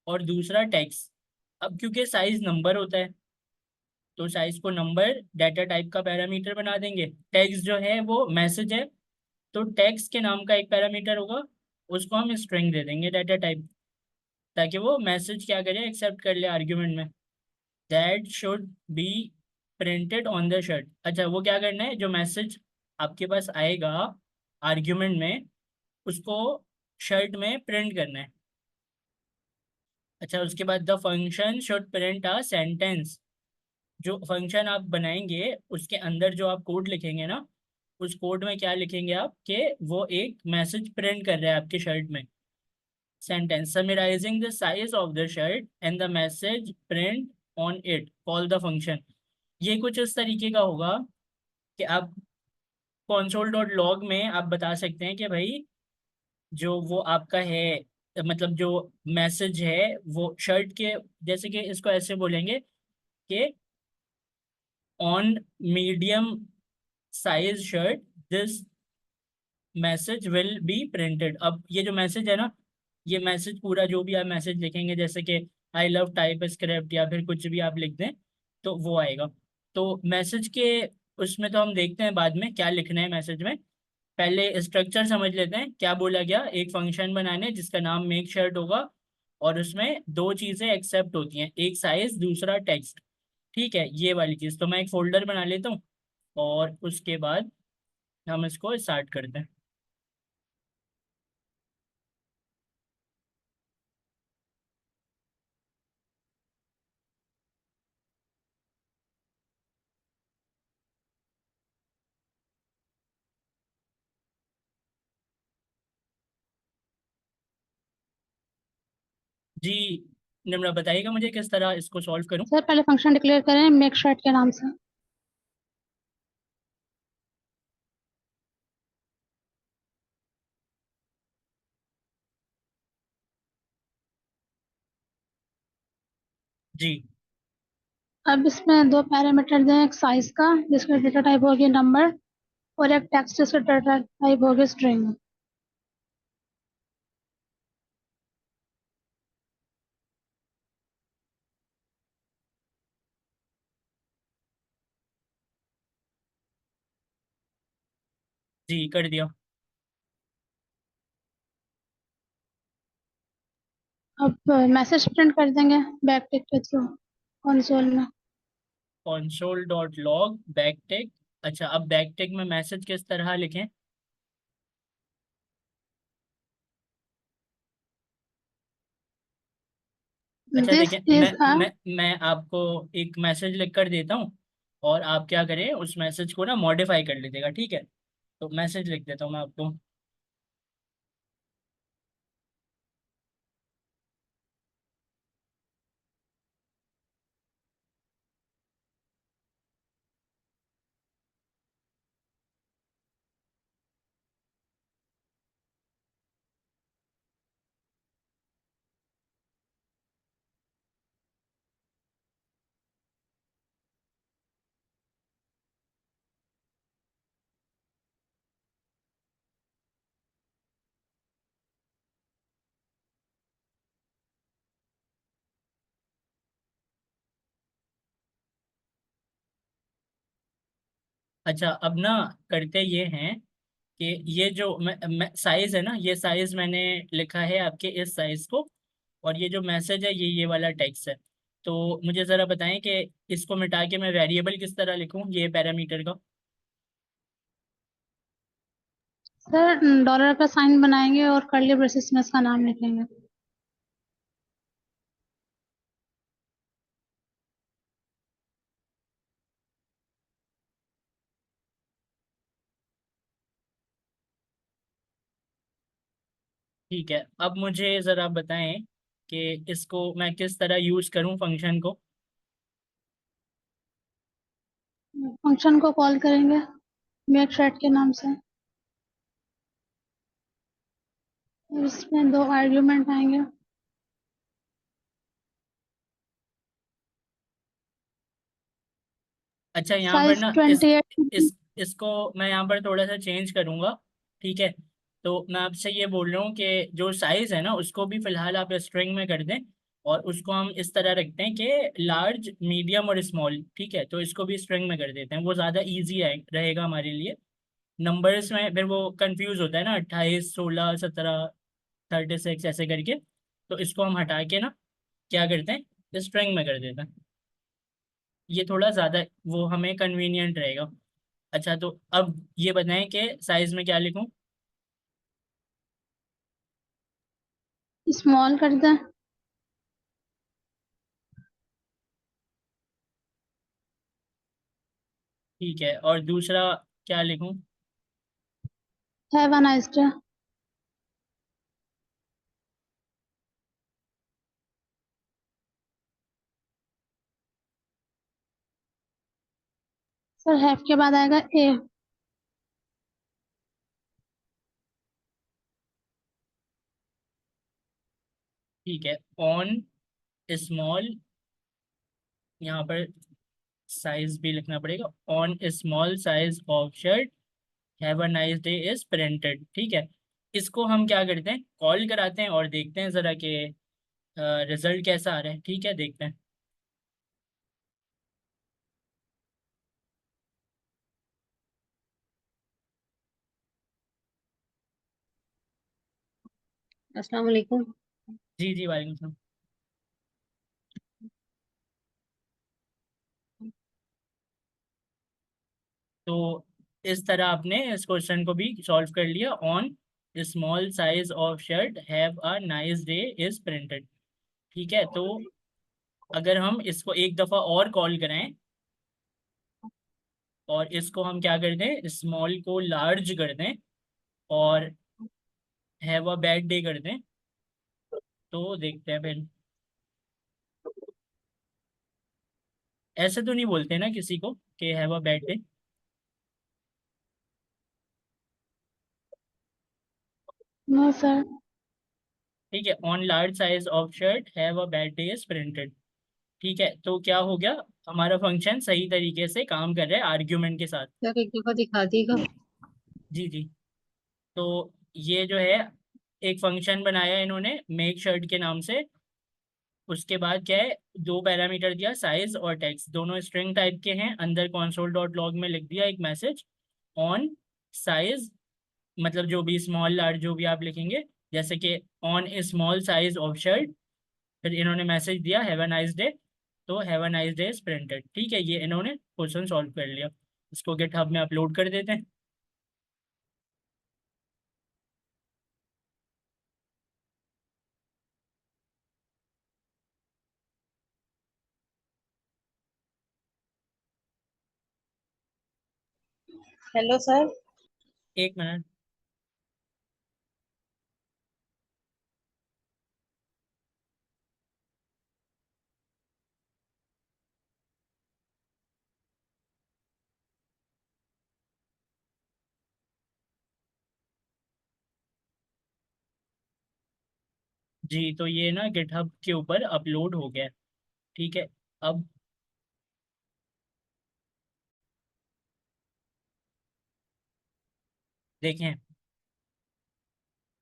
और दूसरा टेक्स्ट। अब क्योंकि साइज नंबर होता है तो साइज को नंबर डाटा टाइप का पैरामीटर बना देंगे। टेक्स्ट जो है वो मैसेज है तो टेक्स्ट के नाम का एक पैरामीटर होगा, उसको हम स्ट्रिंग दे देंगे डाटा टाइप, ताकि वो मैसेज क्या करे, एक्सेप्ट कर ले आर्ग्यूमेंट में। That should be printed on the shirt. अच्छा वो क्या करना है, जो मैसेज आपके पास आएगा आर्ग्यूमेंट में उसको शर्ट में प्रिंट करना है। अच्छा उसके बाद the function should print a sentence. जो फंक्शन आप बनाएंगे उसके अंदर जो आप कोड लिखेंगे ना, उस कोड में क्या लिखेंगे आप कि वो एक मैसेज प्रिंट कर रहा है आपके शर्ट में। Sentence summarising the size of the shirt and the message print on it call the function. ये कुछ इस तरीके का होगा कि आप console.log में आप बता सकते हैं कि भाई जो वो आपका है, मतलब जो मैसेज है वो शर्ट के, जैसे कि इसको ऐसे बोलेंगे कि on medium size shirt this message will be printed. अब ये जो मैसेज है ना, ये मैसेज पूरा जो भी आप मैसेज लिखेंगे जैसे कि आई लव टाइप स्क्रिप्ट या फिर कुछ भी आप लिख दें तो वो आएगा। तो मैसेज के उसमें तो हम देखते हैं बाद में क्या लिखना है मैसेज में। पहले स्ट्रक्चर समझ लेते हैं क्या बोला गया। एक फंक्शन बनाने जिसका नाम मेक शर्ट होगा और उसमें दो चीज़ें एक्सेप्ट होती हैं, एक साइज दूसरा टेक्स्ट। ठीक है, ये वाली चीज़। तो मैं एक फोल्डर बना लेता हूँ और उसके बाद हम इसको स्टार्ट करते हैं। जी निम्रा बताइएगा मुझे किस तरह इसको सॉल्व करूं। सर पहले फंक्शन डिक्लेयर करें मेक शर्ट के नाम से। जी अब इसमें दो पैरामीटर दें, एक साइज का जिसका डेटा टाइप होगी नंबर, और एक टेक्स्ट जिसका डेटा टाइप होगी स्ट्रिंग। जी कर दिया। अब मैसेज प्रिंट कर देंगे बैक टिक के थ्रू कंसोल में। console.log backtick. अच्छा अब बैकटिक में मैसेज किस तरह लिखें? अच्छा दिस देखें, इज अ मैं आपको एक मैसेज लिख कर देता हूँ और आप क्या करें उस मैसेज को ना मॉडिफाई कर लीजिएगा, ठीक है? तो मैसेज लिख देता हूँ मैं आपको। अच्छा, अब ना करते ये हैं कि ये जो साइज है ना, ये साइज मैंने लिखा है आपके इस साइज को, और ये जो मैसेज है ये वाला टेक्स्ट है। तो मुझे ज़रा बताएं कि इसको मिटा के मैं वेरिएबल किस तरह लिखूं ये पैरामीटर का। सर डॉलर का साइन बनाएंगे और कर्ली ब्रेसेस में इसका नाम लिखेंगे। ठीक है, अब मुझे ज़रा बताएं कि इसको मैं किस तरह यूज़ करूं फंक्शन को। फंक्शन को कॉल करेंगे मेक थ्रेड के नाम से। इसमें 2 आर्ग्यूमेंट आएंगे। अच्छा, यहाँ पर साइज ना 28। इसको मैं यहाँ पर थोड़ा सा चेंज करूँगा। ठीक है, तो मैं आपसे ये बोल रहा हूँ कि जो साइज है ना उसको भी फिलहाल आप स्ट्रिंग में कर दें, और उसको हम इस तरह रखते हैं कि लार्ज, मीडियम और स्मॉल। ठीक है, तो इसको भी स्ट्रिंग में कर देते हैं, वो ज़्यादा ईजी रहेगा हमारे लिए। नंबर्स में फिर वो कंफ्यूज होता है ना, 28, 16, 17, 36 ऐसे करके। तो इसको हम हटा के ना क्या करते हैं, स्ट्रिंग में कर देते हैं। ये थोड़ा ज़्यादा वो हमें कन्वीनियंट रहेगा। अच्छा, तो अब ये बताएं कि साइज में क्या लिखूं। स्मॉल कर दें। ठीक है, और दूसरा क्या लिखूं। Have a nice day. Sir have के बाद आएगा ए। ठीक है, ऑन स्मॉल, यहाँ पर साइज भी लिखना पड़ेगा। On small size of shirt, have a nice day is printed. ठीक है, इसको हम क्या करते हैं, कॉल कराते हैं और देखते हैं ज़रा कि रिजल्ट कैसा आ रहा है। ठीक है, देखते हैं। अस्सलाम वालेकुम। जी जी, वालेकुम सलाम। तो इस तरह आपने इस क्वेश्चन को भी सॉल्व कर लिया। On small size of shirt, have a nice day is printed. ठीक है, तो अगर हम इसको एक दफ़ा और कॉल करें और इसको हम क्या कर दें, स्मॉल को लार्ज कर दें और हैव अ बैड डे कर दें, तो देखते हैं फिर। ऐसे तो नहीं बोलते ना किसी को कि have a bad day. No sir. ठीक है, on large size of shirt, have a bad day is printed. ठीक है, तो क्या हो गया, हमारा फंक्शन सही तरीके से काम कर रहा है आर्ग्यूमेंट के साथ। सर एक दफा दिखा दिएगा। जी जी, तो ये जो है एक फंक्शन बनाया इन्होंने मेक शर्ट के नाम से। उसके बाद क्या है, दो पैरामीटर दिया, साइज और टेक्स्ट, दोनों स्ट्रिंग टाइप के हैं। अंदर console डॉट लॉग में लिख दिया एक मैसेज, ऑन साइज, मतलब जो भी स्मॉल लार्ज जो भी आप लिखेंगे, जैसे कि on A small size of shirt, फिर इन्होंने मैसेज दिया हैव अ नाइस डे, तो have a nice day is printed. ठीक है, ये इन्होंने क्वेश्चन सॉल्व कर लिया। इसको गिटहब में अपलोड कर देते हैं। Hello sir. एक मिनट। जी, तो ये ना गिटहब के ऊपर अपलोड हो गया है। ठीक है, अब देखें,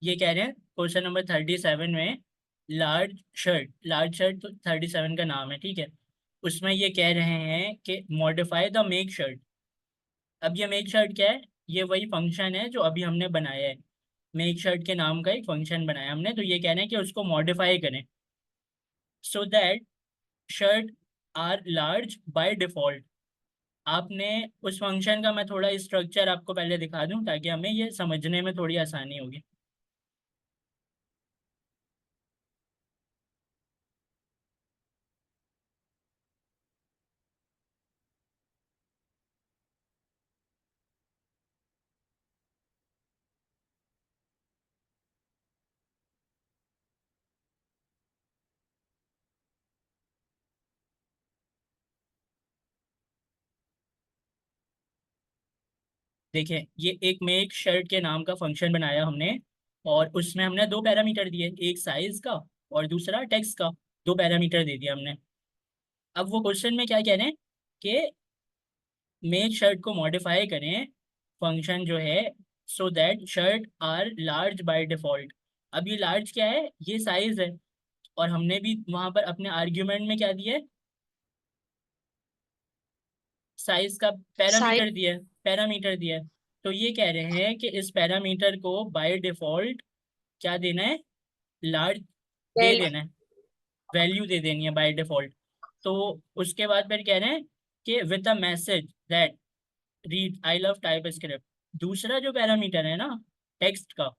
ये कह रहे हैं क्वेश्चन नंबर 37 में, लार्ज शर्ट तो 37 का नाम है। ठीक है, उसमें ये कह रहे हैं कि मॉडिफाई द मेक शर्ट। अब ये मेक शर्ट क्या है, ये वही फंक्शन है जो अभी हमने बनाया है। मेक शर्ट के नाम का एक फंक्शन बनाया हमने, तो ये कहना है कि उसको मॉडिफाई करें so that shirt are large by default. आपने उस फंक्शन का, मैं थोड़ा स्ट्रक्चर आपको पहले दिखा दूं ताकि हमें ये समझने में थोड़ी आसानी होगी। देखिए, ये एक मेक शर्ट के नाम का फंक्शन बनाया हमने, और उसमें हमने दो पैरामीटर दिए, एक साइज का और दूसरा टेक्स्ट का। दो पैरामीटर दे दिया हमने। अब वो क्वेश्चन में क्या कह रहे हैं कि मेक शर्ट को मॉडिफाई करें फंक्शन जो है so that shirt are large by default. अब ये लार्ज क्या है, ये साइज है, और हमने भी वहां पर अपने आर्ग्यूमेंट में क्या दिया है, साइज का साइज पैरामीटर दिया है, पैरामीटर दिया है। तो ये कह रहे हैं कि इस पैरामीटर को बाय डिफॉल्ट क्या देना है, लार्ज दे देना है, वैल्यू दे देनी है बाय डिफॉल्ट। तो उसके बाद फिर कह रहे हैं कि with a message that read I love type script. दूसरा जो पैरामीटर है ना टेक्स्ट का,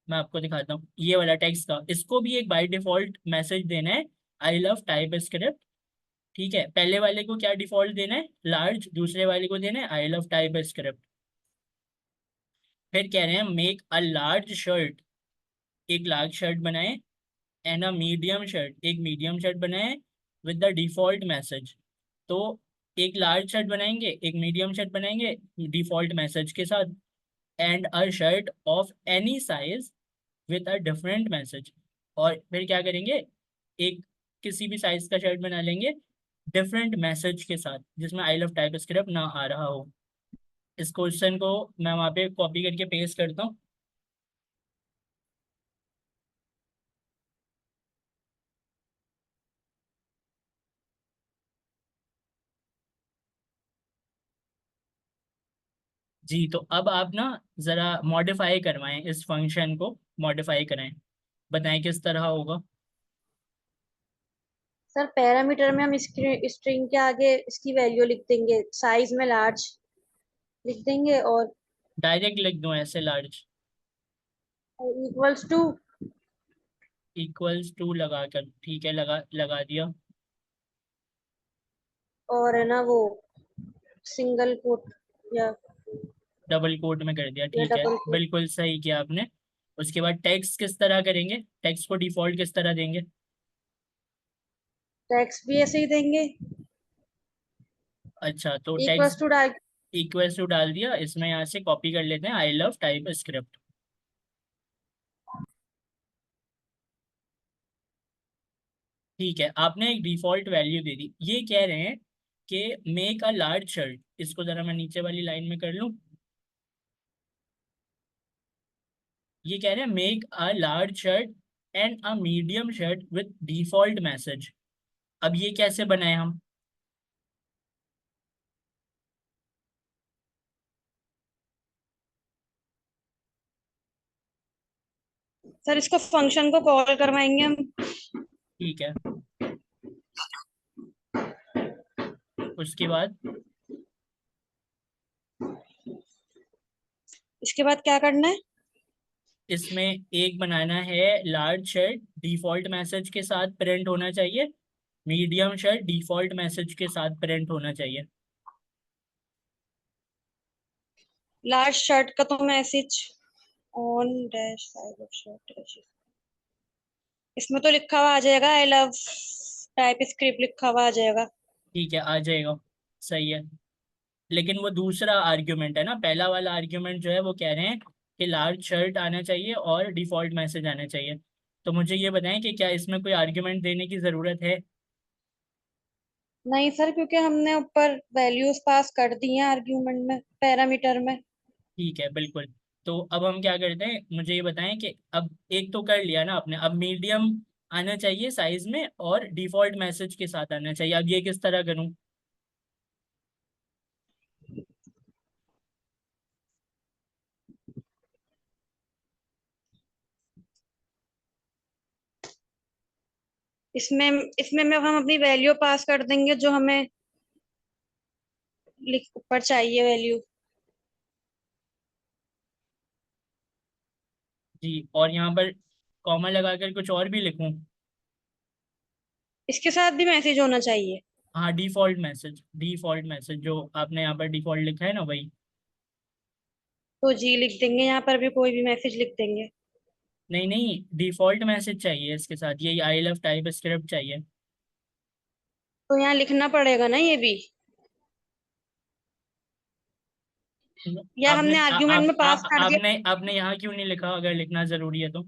मैं आपको दिखाता हूँ, ये वाला टेक्स्ट का, इसको भी एक बाय डिफॉल्ट मैसेज देना है, आई लव टाइप स्क्रिप्ट। ठीक है, पहले वाले को क्या डिफॉल्ट देना है, लार्ज, दूसरे वाले को देना है आई लव टाइप स्क्रिप्ट। फिर कह रहे हैं मेक अ लार्ज शर्ट, एक लार्ज शर्ट बनाए, एंड अ मीडियम शर्ट, एक मीडियम शर्ट बनाए विद द डिफॉल्ट मैसेज। तो एक लार्ज शर्ट बनाएंगे, एक मीडियम शर्ट बनाएंगे डिफॉल्ट मैसेज के साथ, and a shirt of any size with a different message. और फिर क्या करेंगे, एक किसी भी साइज का शर्ट बना लेंगे डिफरेंट मैसेज के साथ, जिसमें आई लव टाइप स्क्रिप्ट ना आ रहा हो। इस क्वेश्चन को मैं वहाँ पे कॉपी करके पेस्ट करता हूँ। जी, तो अब आप ना ज़रा मॉडिफाई करवाएं, इस फंक्शन को मॉडिफाई कराएं, बताएं किस तरह होगा। सर पैरामीटर में हम स्ट्रिंग के आगे इसकी वैल्यू लिख देंगे, साइज में लार्ज लिख देंगे और डायरेक्ट लिख दूं ऐसे large, equals to, equals to लगा कर, ठीक है, लगा लगा दिया। और है ना वो सिंगल कोट या डबल कोट में कर दिया, ठीक है, डबल कोट। बिल्कुल सही किया आपने। उसके बाद टेक्स्ट किस तरह करेंगे, टेक्स्ट को डिफॉल्ट किस तरह देंगे। टेक्स्ट भी ऐसे ही देंगे, अच्छा, तो इक्वल्स टेक्स्ट टू डाल। इक्वल्स टू डाल दिया, इसमें यहाँ से कॉपी कर लेते हैं आई लव टाइप स्क्रिप्ट। ठीक है, आपने एक डिफॉल्ट वैल्यू दे दी। ये कह रहे हैं कि मेक अ लार्ज शर्ट, इसको जरा मैं नीचे वाली लाइन में कर लूँ। ये कह रहे हैं make a large shirt and a medium shirt with default message. अब ये कैसे बनाए हम, सर इसको फंक्शन को कॉल करवाएंगे हम। ठीक है, उसके बाद इसके बाद क्या करना है, इसमें एक बनाना है लार्ज शर्ट, डिफॉल्ट मैसेज के साथ प्रिंट होना चाहिए, मीडियम शर्ट डिफॉल्ट मैसेज के साथ प्रिंट होना चाहिए। लार्ज शर्ट का तो message on dash side of shirt dash, इसमें तो लिखा हुआ आ जाएगा आई लव टाइप स्क्रिप्ट लिखा हुआ आ जाएगा। ठीक है, आ जाएगा, सही है। लेकिन वो दूसरा आर्ग्यूमेंट है ना, पहला वाला आर्ग्यूमेंट जो है वो कह रहे हैं कि लार्ज शर्ट आना चाहिए और डिफॉल्ट मैसेज आना चाहिए। तो मुझे ये बताएं कि क्या इसमें कोई आर्ग्यूमेंट देने की ज़रूरत है। नहीं सर, क्योंकि हमने ऊपर वैल्यूज पास कर दी हैं आर्ग्यूमेंट में, पैरामीटर में। ठीक है, बिल्कुल। तो अब हम क्या करते हैं, मुझे ये बताएं कि अब एक तो कर लिया ना आपने, अब मीडियम आना चाहिए साइज में और डिफॉल्ट मैसेज के साथ आना चाहिए। अब ये किस तरह करूं, इसमें इसमें में हम अपनी वैल्यू पास कर देंगे जो हमें लिख ऊपर चाहिए वैल्यू। जी, और यहाँ पर कॉमा लगाकर कुछ और भी लिखूं? इसके साथ भी मैसेज होना चाहिए। हाँ, डिफॉल्ट मैसेज जो आपने यहाँ पर डिफॉल्ट लिखा है ना, वही। तो जी लिख देंगे, यहाँ पर भी कोई भी मैसेज लिख देंगे। नहीं नहीं, डिफॉल्ट मैसेज चाहिए इसके साथ, यही आई लव टाइप स्क्रिप्ट चाहिए। तो यहाँ लिखना पड़ेगा ना ये भी, या आपने हमने आर्ग्यूमेंट में पास कर दिया। आपने आपने यहाँ क्यों नहीं लिखा, अगर लिखना जरूरी है तो?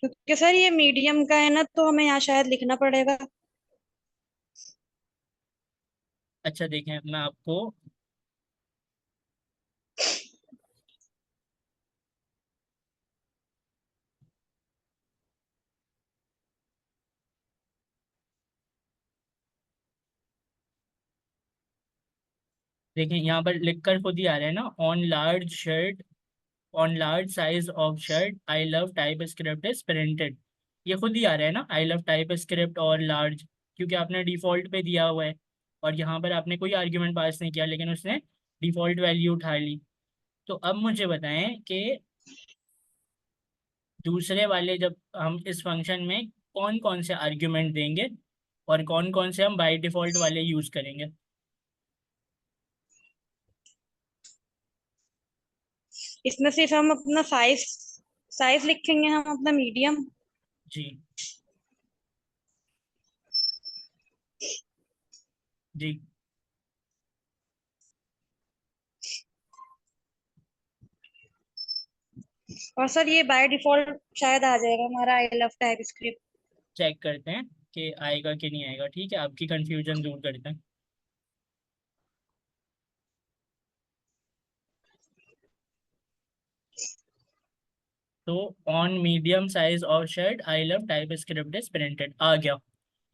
क्योंकि सर ये मीडियम का है ना, तो हमें यहाँ शायद लिखना पड़ेगा। अच्छा, देखें मैं आपको, देखें यहाँ पर लिख कर खुद ही आ रहा है ना, on large size of shirt I love type script is printed. ये खुद ही आ रहा है ना, आई लव टाइप स्क्रिप्ट और लार्ज, क्योंकि आपने डिफॉल्ट पे दिया हुआ है। और यहाँ पर आपने कोई आर्ग्यूमेंट पास नहीं किया, लेकिन उसने डिफॉल्ट वैल्यू उठा ली। तो अब मुझे बताएं कि दूसरे वाले, जब हम इस फंक्शन में कौन कौन से आर्ग्यूमेंट देंगे और कौन कौन से हम बाय डिफॉल्ट वाले यूज करेंगे? इसमें सिर्फ हम अपना साइज साइज लिखेंगे, हम अपना मीडियम। जी जी। और सर ये बाय डिफॉल्ट शायद आ जाएगा हमारा I love type script. Check करते हैं कि आएगा कि नहीं आएगा। ठीक है, आपकी कंफ्यूजन दूर करते हैं। तो on medium size of shirt I love type script is printed आ गया।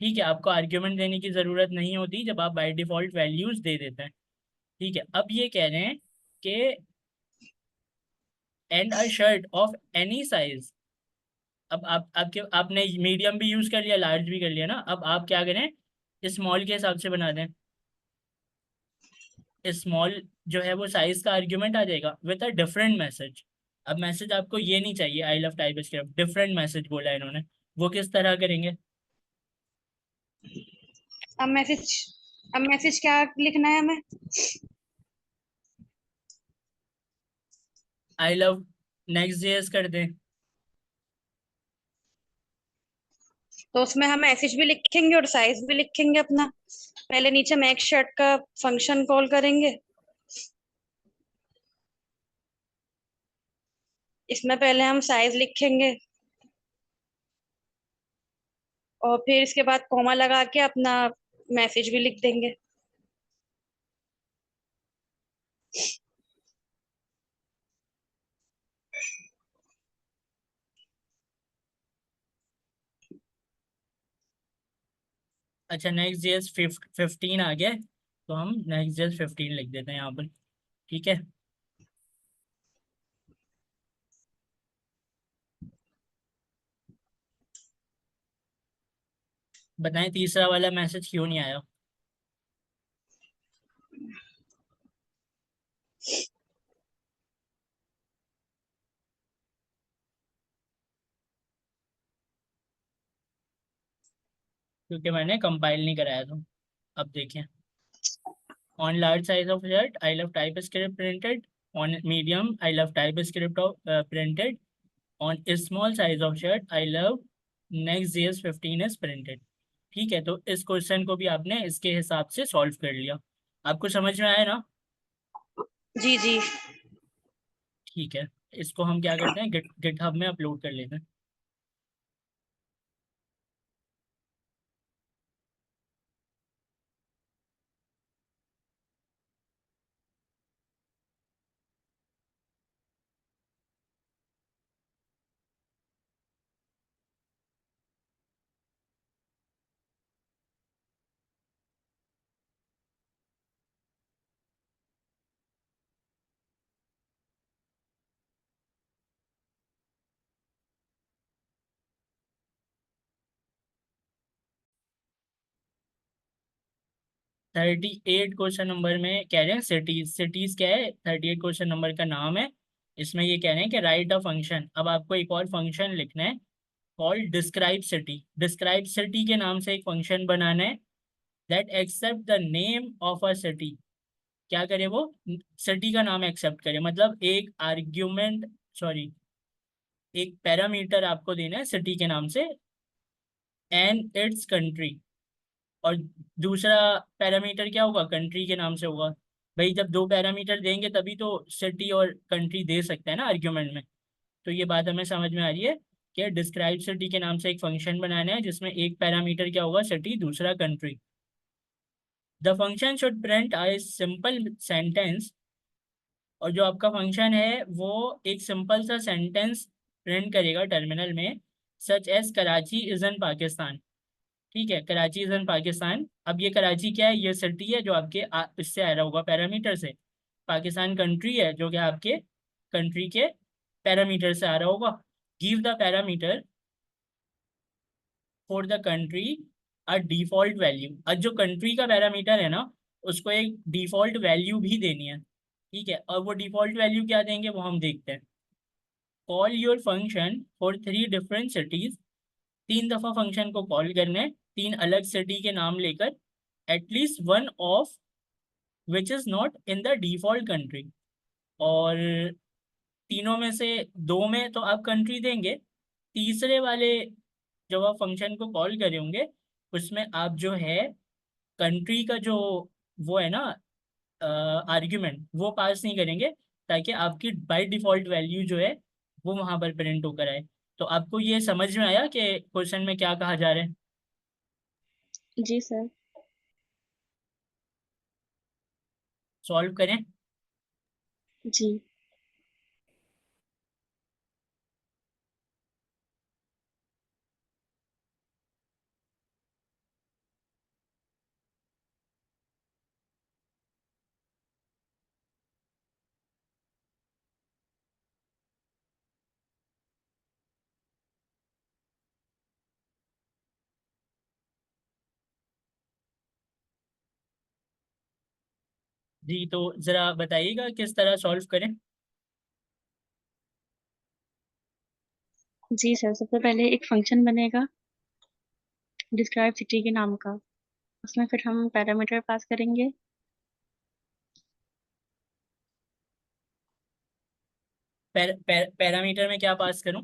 ठीक है, आपको आर्ग्यूमेंट देने की ज़रूरत नहीं होती जब आप बाय डिफॉल्ट वैल्यूज दे देते हैं। ठीक है, अब ये कह रहे हैं कि and a shirt of any size. अब आपने मीडियम भी यूज कर लिया, लार्ज भी कर लिया ना, अब आप क्या करें, स्मॉल के हिसाब से बना दें। स्मॉल जो है वो साइज का आर्ग्यूमेंट आ जाएगा विद अ डिफरेंट मैसेज। अब मैसेज आपको ये नहीं चाहिए आई love type script, different message बोला है इन्होंने। वो किस तरह करेंगे? अब मैसेज अब मैसेज क्या लिखना है हमें? आई लव नेक्स्ट जेएस कर दें। तो उसमें हम मैसेज भी लिखेंगे और साइज भी लिखेंगे अपना। पहले नीचे मैक्स शर्ट का फंक्शन कॉल करेंगे। इसमें पहले हम साइज लिखेंगे और फिर इसके बाद कॉमा लगा के अपना मैसेज भी लिख देंगे। अच्छा, नेक्स्ट जेएस 15 आ गया है, तो हम नेक्स्ट जेएस 15 लिख देते हैं यहाँ पर। ठीक है, बताएं तीसरा वाला मैसेज क्यों नहीं आया? क्योंकि मैंने कंपाइल नहीं कराया था। अब देखें, on large size of shirt I love type script printed, on medium I love type script of printed, on small size of shirt I love next JS 15 is printed. ठीक है, तो इस क्वेश्चन को भी आपने इसके हिसाब से सॉल्व कर लिया। आपको समझ में आया ना? जी जी। ठीक है, इसको हम क्या करते हैं, गिटहब में अपलोड कर लेते हैं। 38 क्वेश्चन नंबर में कह रहे हैं सिटीज। सिटीज क्या है, 38 क्वेश्चन नंबर का नाम है। इसमें ये कह रहे हैं कि राइट अ फंक्शन। अब आपको एक और फंक्शन लिखना है called describe city. Describe city के नाम से एक फंक्शन बनाना है that accept the name of a city. क्या करे वो, सिटी का नाम एक्सेप्ट करे। मतलब एक आर्ग्यूमेंट, सॉरी, एक पैरामीटर आपको देना है सिटी के नाम से एंड इट्स कंट्री। और दूसरा पैरामीटर क्या होगा, कंट्री के नाम से होगा। भाई जब दो पैरामीटर देंगे तभी तो सिटी और कंट्री दे सकते हैं ना आर्ग्यूमेंट में। तो ये बात हमें समझ में आ रही है कि डिस्क्राइब सिटी के नाम से एक फंक्शन बनाना है जिसमें एक पैरामीटर क्या होगा, सिटी, दूसरा country. The function should print a simple sentence. और जो आपका फंक्शन है वो एक सिंपल सा सेंटेंस प्रिंट करेगा टर्मिनल में, such as Karachi is in Pakistan. ठीक है, कराची इज इन पाकिस्तान। अब ये कराची क्या है, ये सिटी है जो आपके इससे आ रहा होगा पैरामीटर से। पाकिस्तान कंट्री है जो कि आपके कंट्री के पैरामीटर से आ रहा होगा। Give the parameter for the country a default value. अब जो कंट्री का पैरामीटर है ना, उसको एक डिफॉल्ट वैल्यू भी देनी है। ठीक है, और वो डिफॉल्ट वैल्यू क्या देंगे वो हम देखते हैं। Call your function for 3 different cities. 3 दफा फंक्शन को कॉल करना है, 3 अलग सिटी के नाम लेकर। At least one of which is not in the default country. और तीनों में से 2 में तो आप कंट्री देंगे, तीसरे वाले जब आप फंक्शन को कॉल करे होंगे उसमें आप जो है कंट्री का जो वो है ना आर्ग्यूमेंट वो पास नहीं करेंगे, ताकि आपकी बाय डिफॉल्ट वैल्यू जो है वो वहां पर प्रिंट होकर आए। तो आपको ये समझ में आया कि क्वेश्चन में क्या कहा जा रहा है। जी सर। सॉल्व करें। जी। जी तो जरा बताइएगा किस तरह सॉल्व करें। जी सर, सबसे पहले एक फंक्शन बनेगा डिस्क्राइब सिटी के नाम का। उसमें फिर हम पैरामीटर पास करेंगे। पैरामीटर में क्या पास करूं।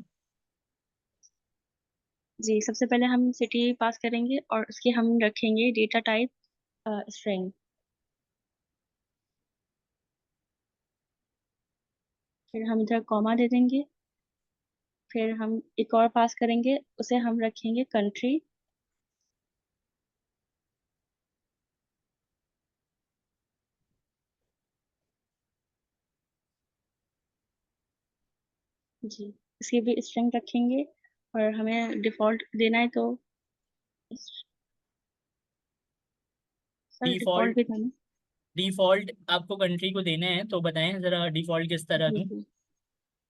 जी, सबसे पहले हम सिटी पास करेंगे और उसकी हम रखेंगे डेटा टाइप स्ट्रिंग। फिर हम इधर कॉमा दे देंगे। फिर हम एक और पास करेंगे, उसे हम रखेंगे कंट्री। जी, इसकी भी स्ट्रिंग रखेंगे। और हमें डिफॉल्ट देना है तो सर डिफॉल्ट डिफॉल्ट भी देना। डिफॉल्ट आपको कंट्री को देना है तो बताएं जरा डिफॉल्ट किस तरह जी दूं।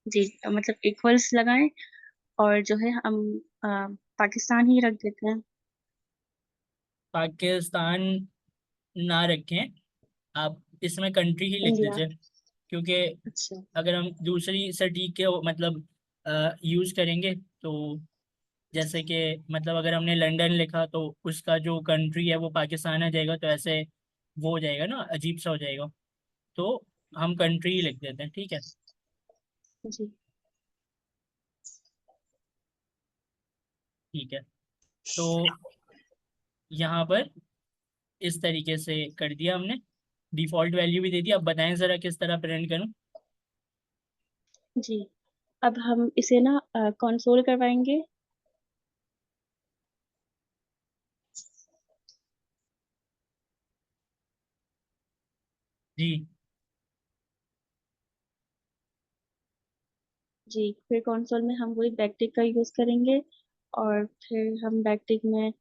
जी। जी, मतलब इक्वल्स लगाएं और जो है हम पाकिस्तान ही रख देते हैं। पाकिस्तान ना रखें, आप इसमें कंट्री ही लिख इंडिया। दीजिए। क्योंकि अच्छा। अगर हम दूसरी सटीक के मतलब यूज करेंगे तो जैसे कि मतलब अगर हमने लंदन लिखा तो उसका जो कंट्री है वो पाकिस्तान आ जाएगा, तो ऐसे वो हो जाएगा ना, अजीब सा हो जाएगा। तो हम कंट्री ही लिख देते हैं, ठीक है। जी। ठीक है, तो यहाँ पर इस तरीके से कर दिया हमने, डिफॉल्ट वैल्यू भी दे दी। अब बताएं जरा किस तरह प्रिंट करूं। जी, अब हम इसे ना कंसोल करवाएंगे। जी जी, फिर कंसोल में हम वही बैकटिक का यूज करेंगे। और फिर हम बैकटिक में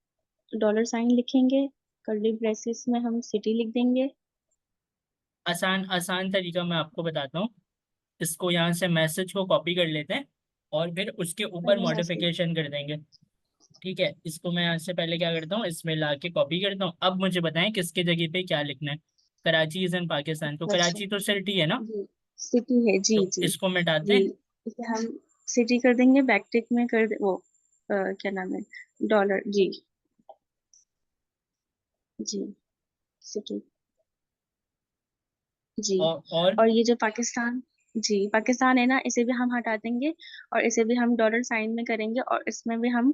डॉलर साइन लिखेंगे। कर्ली ब्रेसेस में हम सिटी लिख देंगे। आसान आसान तरीका मैं आपको बताता हूँ। इसको यहाँ से मैसेज को कॉपी कर लेते हैं और फिर उसके ऊपर अच्छा सर। मॉडिफिकेशन कर देंगे। ठीक है, इसको मैं यहाँ से पहले क्या करता हूँ, इसमें ला के कॉपी करता हूँ। अब मुझे बताएं किसके जगह पे क्या लिखना है। कराची इज इन पाकिस्तान, तो अच्छा। कराची तो सिटी है ना, जी सिटी है, जी तो जी। इसको मिटाते जी हैं। इसे हम सिटी कर देंगे, बैकटिक में कर दे वो क्या नाम है, डॉलर, जी जी सिटी, जी। और और ये जो पाकिस्तान, जी पाकिस्तान है ना, इसे भी हम हटा देंगे और इसे भी हम डॉलर साइन में करेंगे और इसमें भी हम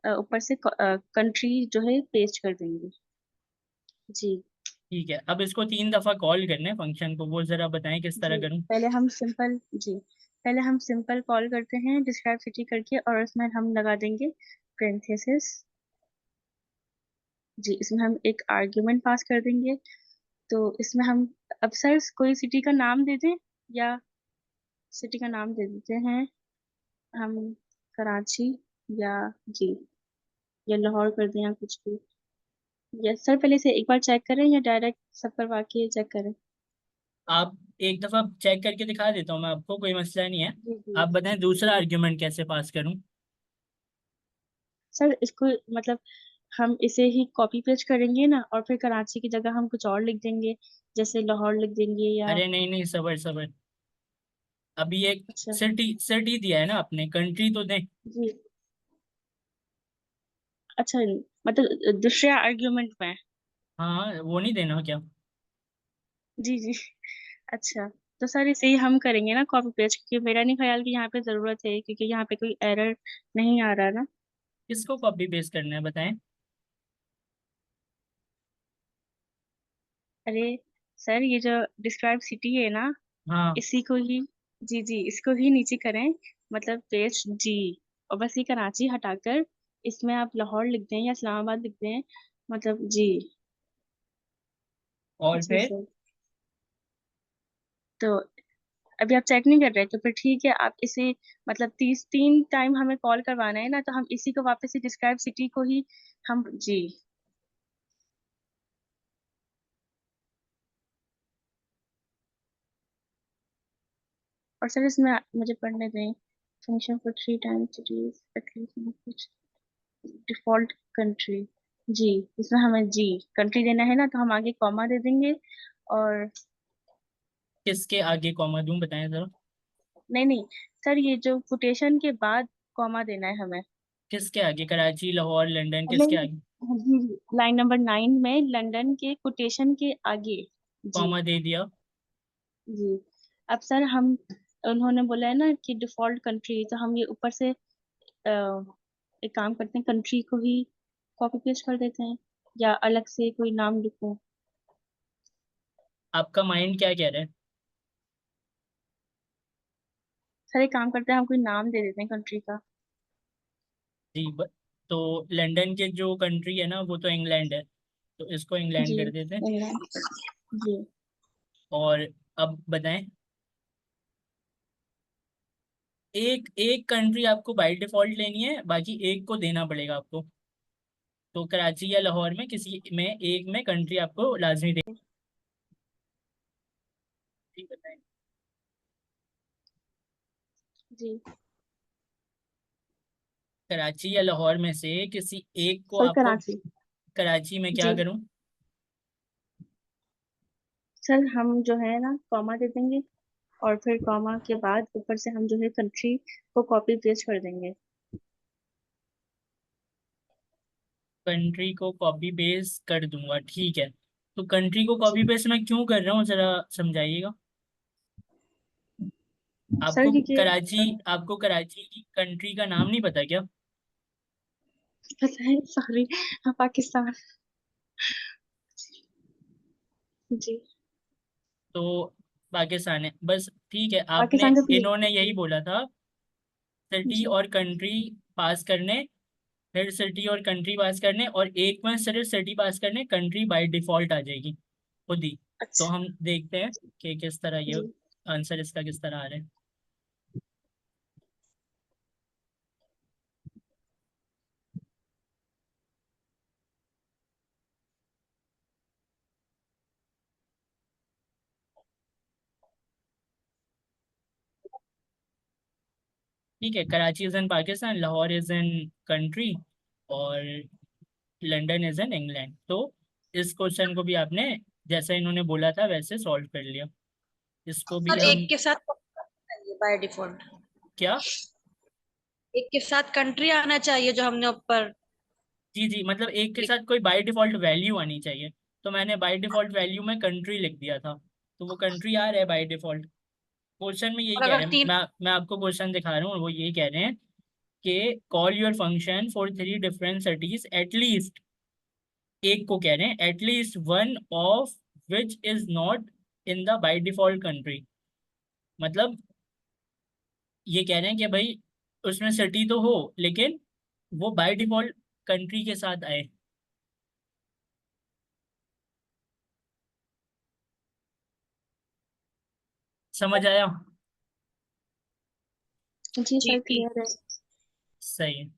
ऊपर से कंट्री जो है पेस्ट कर देंगे। जी ठीक है, अब इसको 3 दफा कॉल करना है फंक्शन को, वो जरा बताएं किस तरह जी। करूँ। पहले हम सिंपल कॉल करते हैं डिस्क्राइब सिटी करके और उसमें हम लगा देंगे parenthesis। जी इसमें हम एक आर्ग्यूमेंट पास कर देंगे। तो इसमें हम अब सर कोई सिटी का नाम दे दें, या सिटी का नाम दे देते हैं हम, कराची, या जी या लाहौर कर दें या कुछ भी। यस सर, पहले से एक बार चेक करें या डायरेक्ट सब करवा के चेक करें। आप एक दफा चेक करके दिखा देता हूँ मैं आपको, कोई मसला नहीं है। जी जी आप बताएं दूसरा जी। आर्ग्यूमेंट कैसे पास करूँ। सर इसको मतलब हम इसे ही कॉपी पेस्ट करेंगे ना, और फिर कराची की जगह हम कुछ और लिख देंगे, जैसे लाहौर लिख देंगे या। अरे नहीं नहीं, सबर सबर, अभी एक अच्छा। सिटी सिटी दिया है ना आपने, कंट्री तो दें। जी अच्छा, मतलब दूसरे आर्ग्यूमेंट में। हाँ, वो नहीं देना क्या। जी जी। अच्छा, तो सर इसे ही हम करेंगे ना कॉपी पेस्ट, क्योंकि मेरा नहीं ख्याल कि यहाँ पे जरूरत है, क्योंकि यहाँ पे कोई एरर नहीं आ रहा ना। किसको कॉपी पेस्ट करना है बताएं। अरे सर, ये जो डिस्क्राइब सिटी है ना, हाँ, इसी को ही, जी जी इसको ही नीचे करें, मतलब पेस्ट जी, और बस ये कराची हटाकर इसमें आप लाहौर लिख दें या इस्लामाबाद लिख दें, मतलब जी। और जी फिर सर। तो अभी आप चेक नहीं कर रहे, तो फिर ठीक है, आप इसे मतलब 33 टाइम हमें कॉल करवाना है ना, तो हम इसी को वापस से डिस्क्राइब सिटी को ही हम, जी। और सर इसमें मुझे पढ़ने दें, function for 3 times cities at least कुछ डिफॉल्ट कंट्री। जी इसमें हमें जी कंट्री देना है ना, तो हम आगे कॉमा दे देंगे। और किसके आगे कॉमा दूं बताएं जरा। नहीं नहीं सर, ये जो कोटेशन के बाद कॉमा देना है हमें। किसके आगे, कराची लाहौर लंदन किसके नहीं, आगे। जी लाइन नंबर 9 में लंदन के कोटेशन के आगे। जी कॉमा दे दिया। जी। अब सर हम, उन्होंने बोला है ना कि डिफॉल्ट कंट्री, तो हम ये ऊपर से एक काम करते हैं, कंट्री को ही कॉपी पेस्ट कर देते हैं, या अलग से कोई नाम लिखूं। आपका माइंड क्या कह रहा है। सर एक काम करते हैं, हम कोई नाम दे देते हैं कंट्री का। जी तो लंदन के जो कंट्री है ना, वो तो इंग्लैंड है, तो इसको इंग्लैंड जी कर देते हैं। इंग्लैंड। जी और अब बताएं, एक एक कंट्री आपको बाय डिफॉल्ट लेनी है, बाकी एक को देना पड़ेगा आपको। तो कराची या लाहौर में किसी में एक में कंट्री आपको लाजमी दे। ठीक बताएं। जी। कराची या लाहौर में से किसी एक को सर आपको। कराची। कराची में क्या जी करूं। सर हम जो है ना कॉमा दे देंगे, और फिर कॉमा के बाद ऊपर से हम जो है कंट्री को कॉपी पेस्ट कर देंगे। कंट्री को कॉपी पेस्ट कर दूंगा, ठीक है। तो कंट्री को कॉपी जी पेस्ट मैं क्यों कर रहा हूँ जरा समझाइएगा। सर, क्योंकि आपको कराची की कंट्री का नाम नहीं पता क्या। पता है, सॉरी, हाँ पाकिस्तान। जी तो पाकिस्तान है बस, ठीक है। आपने पाकिस्तान का भी। इन्होंने यही जी बोला था सिटी जी और कंट्री पास करने, फिर सिटी और कंट्री पास करने, और एक में सिर्फ सिटी पास करने, कंट्री बाय डिफॉल्ट आ जाएगी खुद ही। तो अच्छा। हम देखते हैं कि किस तरह ये जी आंसर इसका किस तरह आ रहा है। ठीक है, Karachi is in Pakistan, Lahore is in country, और लंदन इज इन इंग्लैंड। तो इस क्वेश्चन को भी आपने जैसा इन्होंने बोला था वैसे सॉल्व कर लिया। इसको भी सर हम एक के साथ चाहिए बाय डिफॉल्ट, क्या, एक के साथ कंट्री आना चाहिए जो हमने ऊपर। जी जी, मतलब एक के साथ कोई बाय डिफॉल्ट वैल्यू आनी चाहिए। तो मैंने बाय डिफॉल्ट वैल्यू में कंट्री लिख दिया था, तो वो कंट्री आ रहा है बाय डिफॉल्ट। क्वेश्चन में यही और कह अगर रहे हैं, तीन, मैं आपको क्वेश्चन दिखा रहा हूँ, वो यही कह रहे हैं कि call your function for 3 different cities at least, एक को कह रहे हैं at least one of which is not in the by default country. मतलब ये कह रहे हैं कि भाई उसमें सिटी तो हो लेकिन वो बाय डिफॉल्ट कंट्री के साथ आए। समझ आया? जी जी सर क्लियर है। सही है।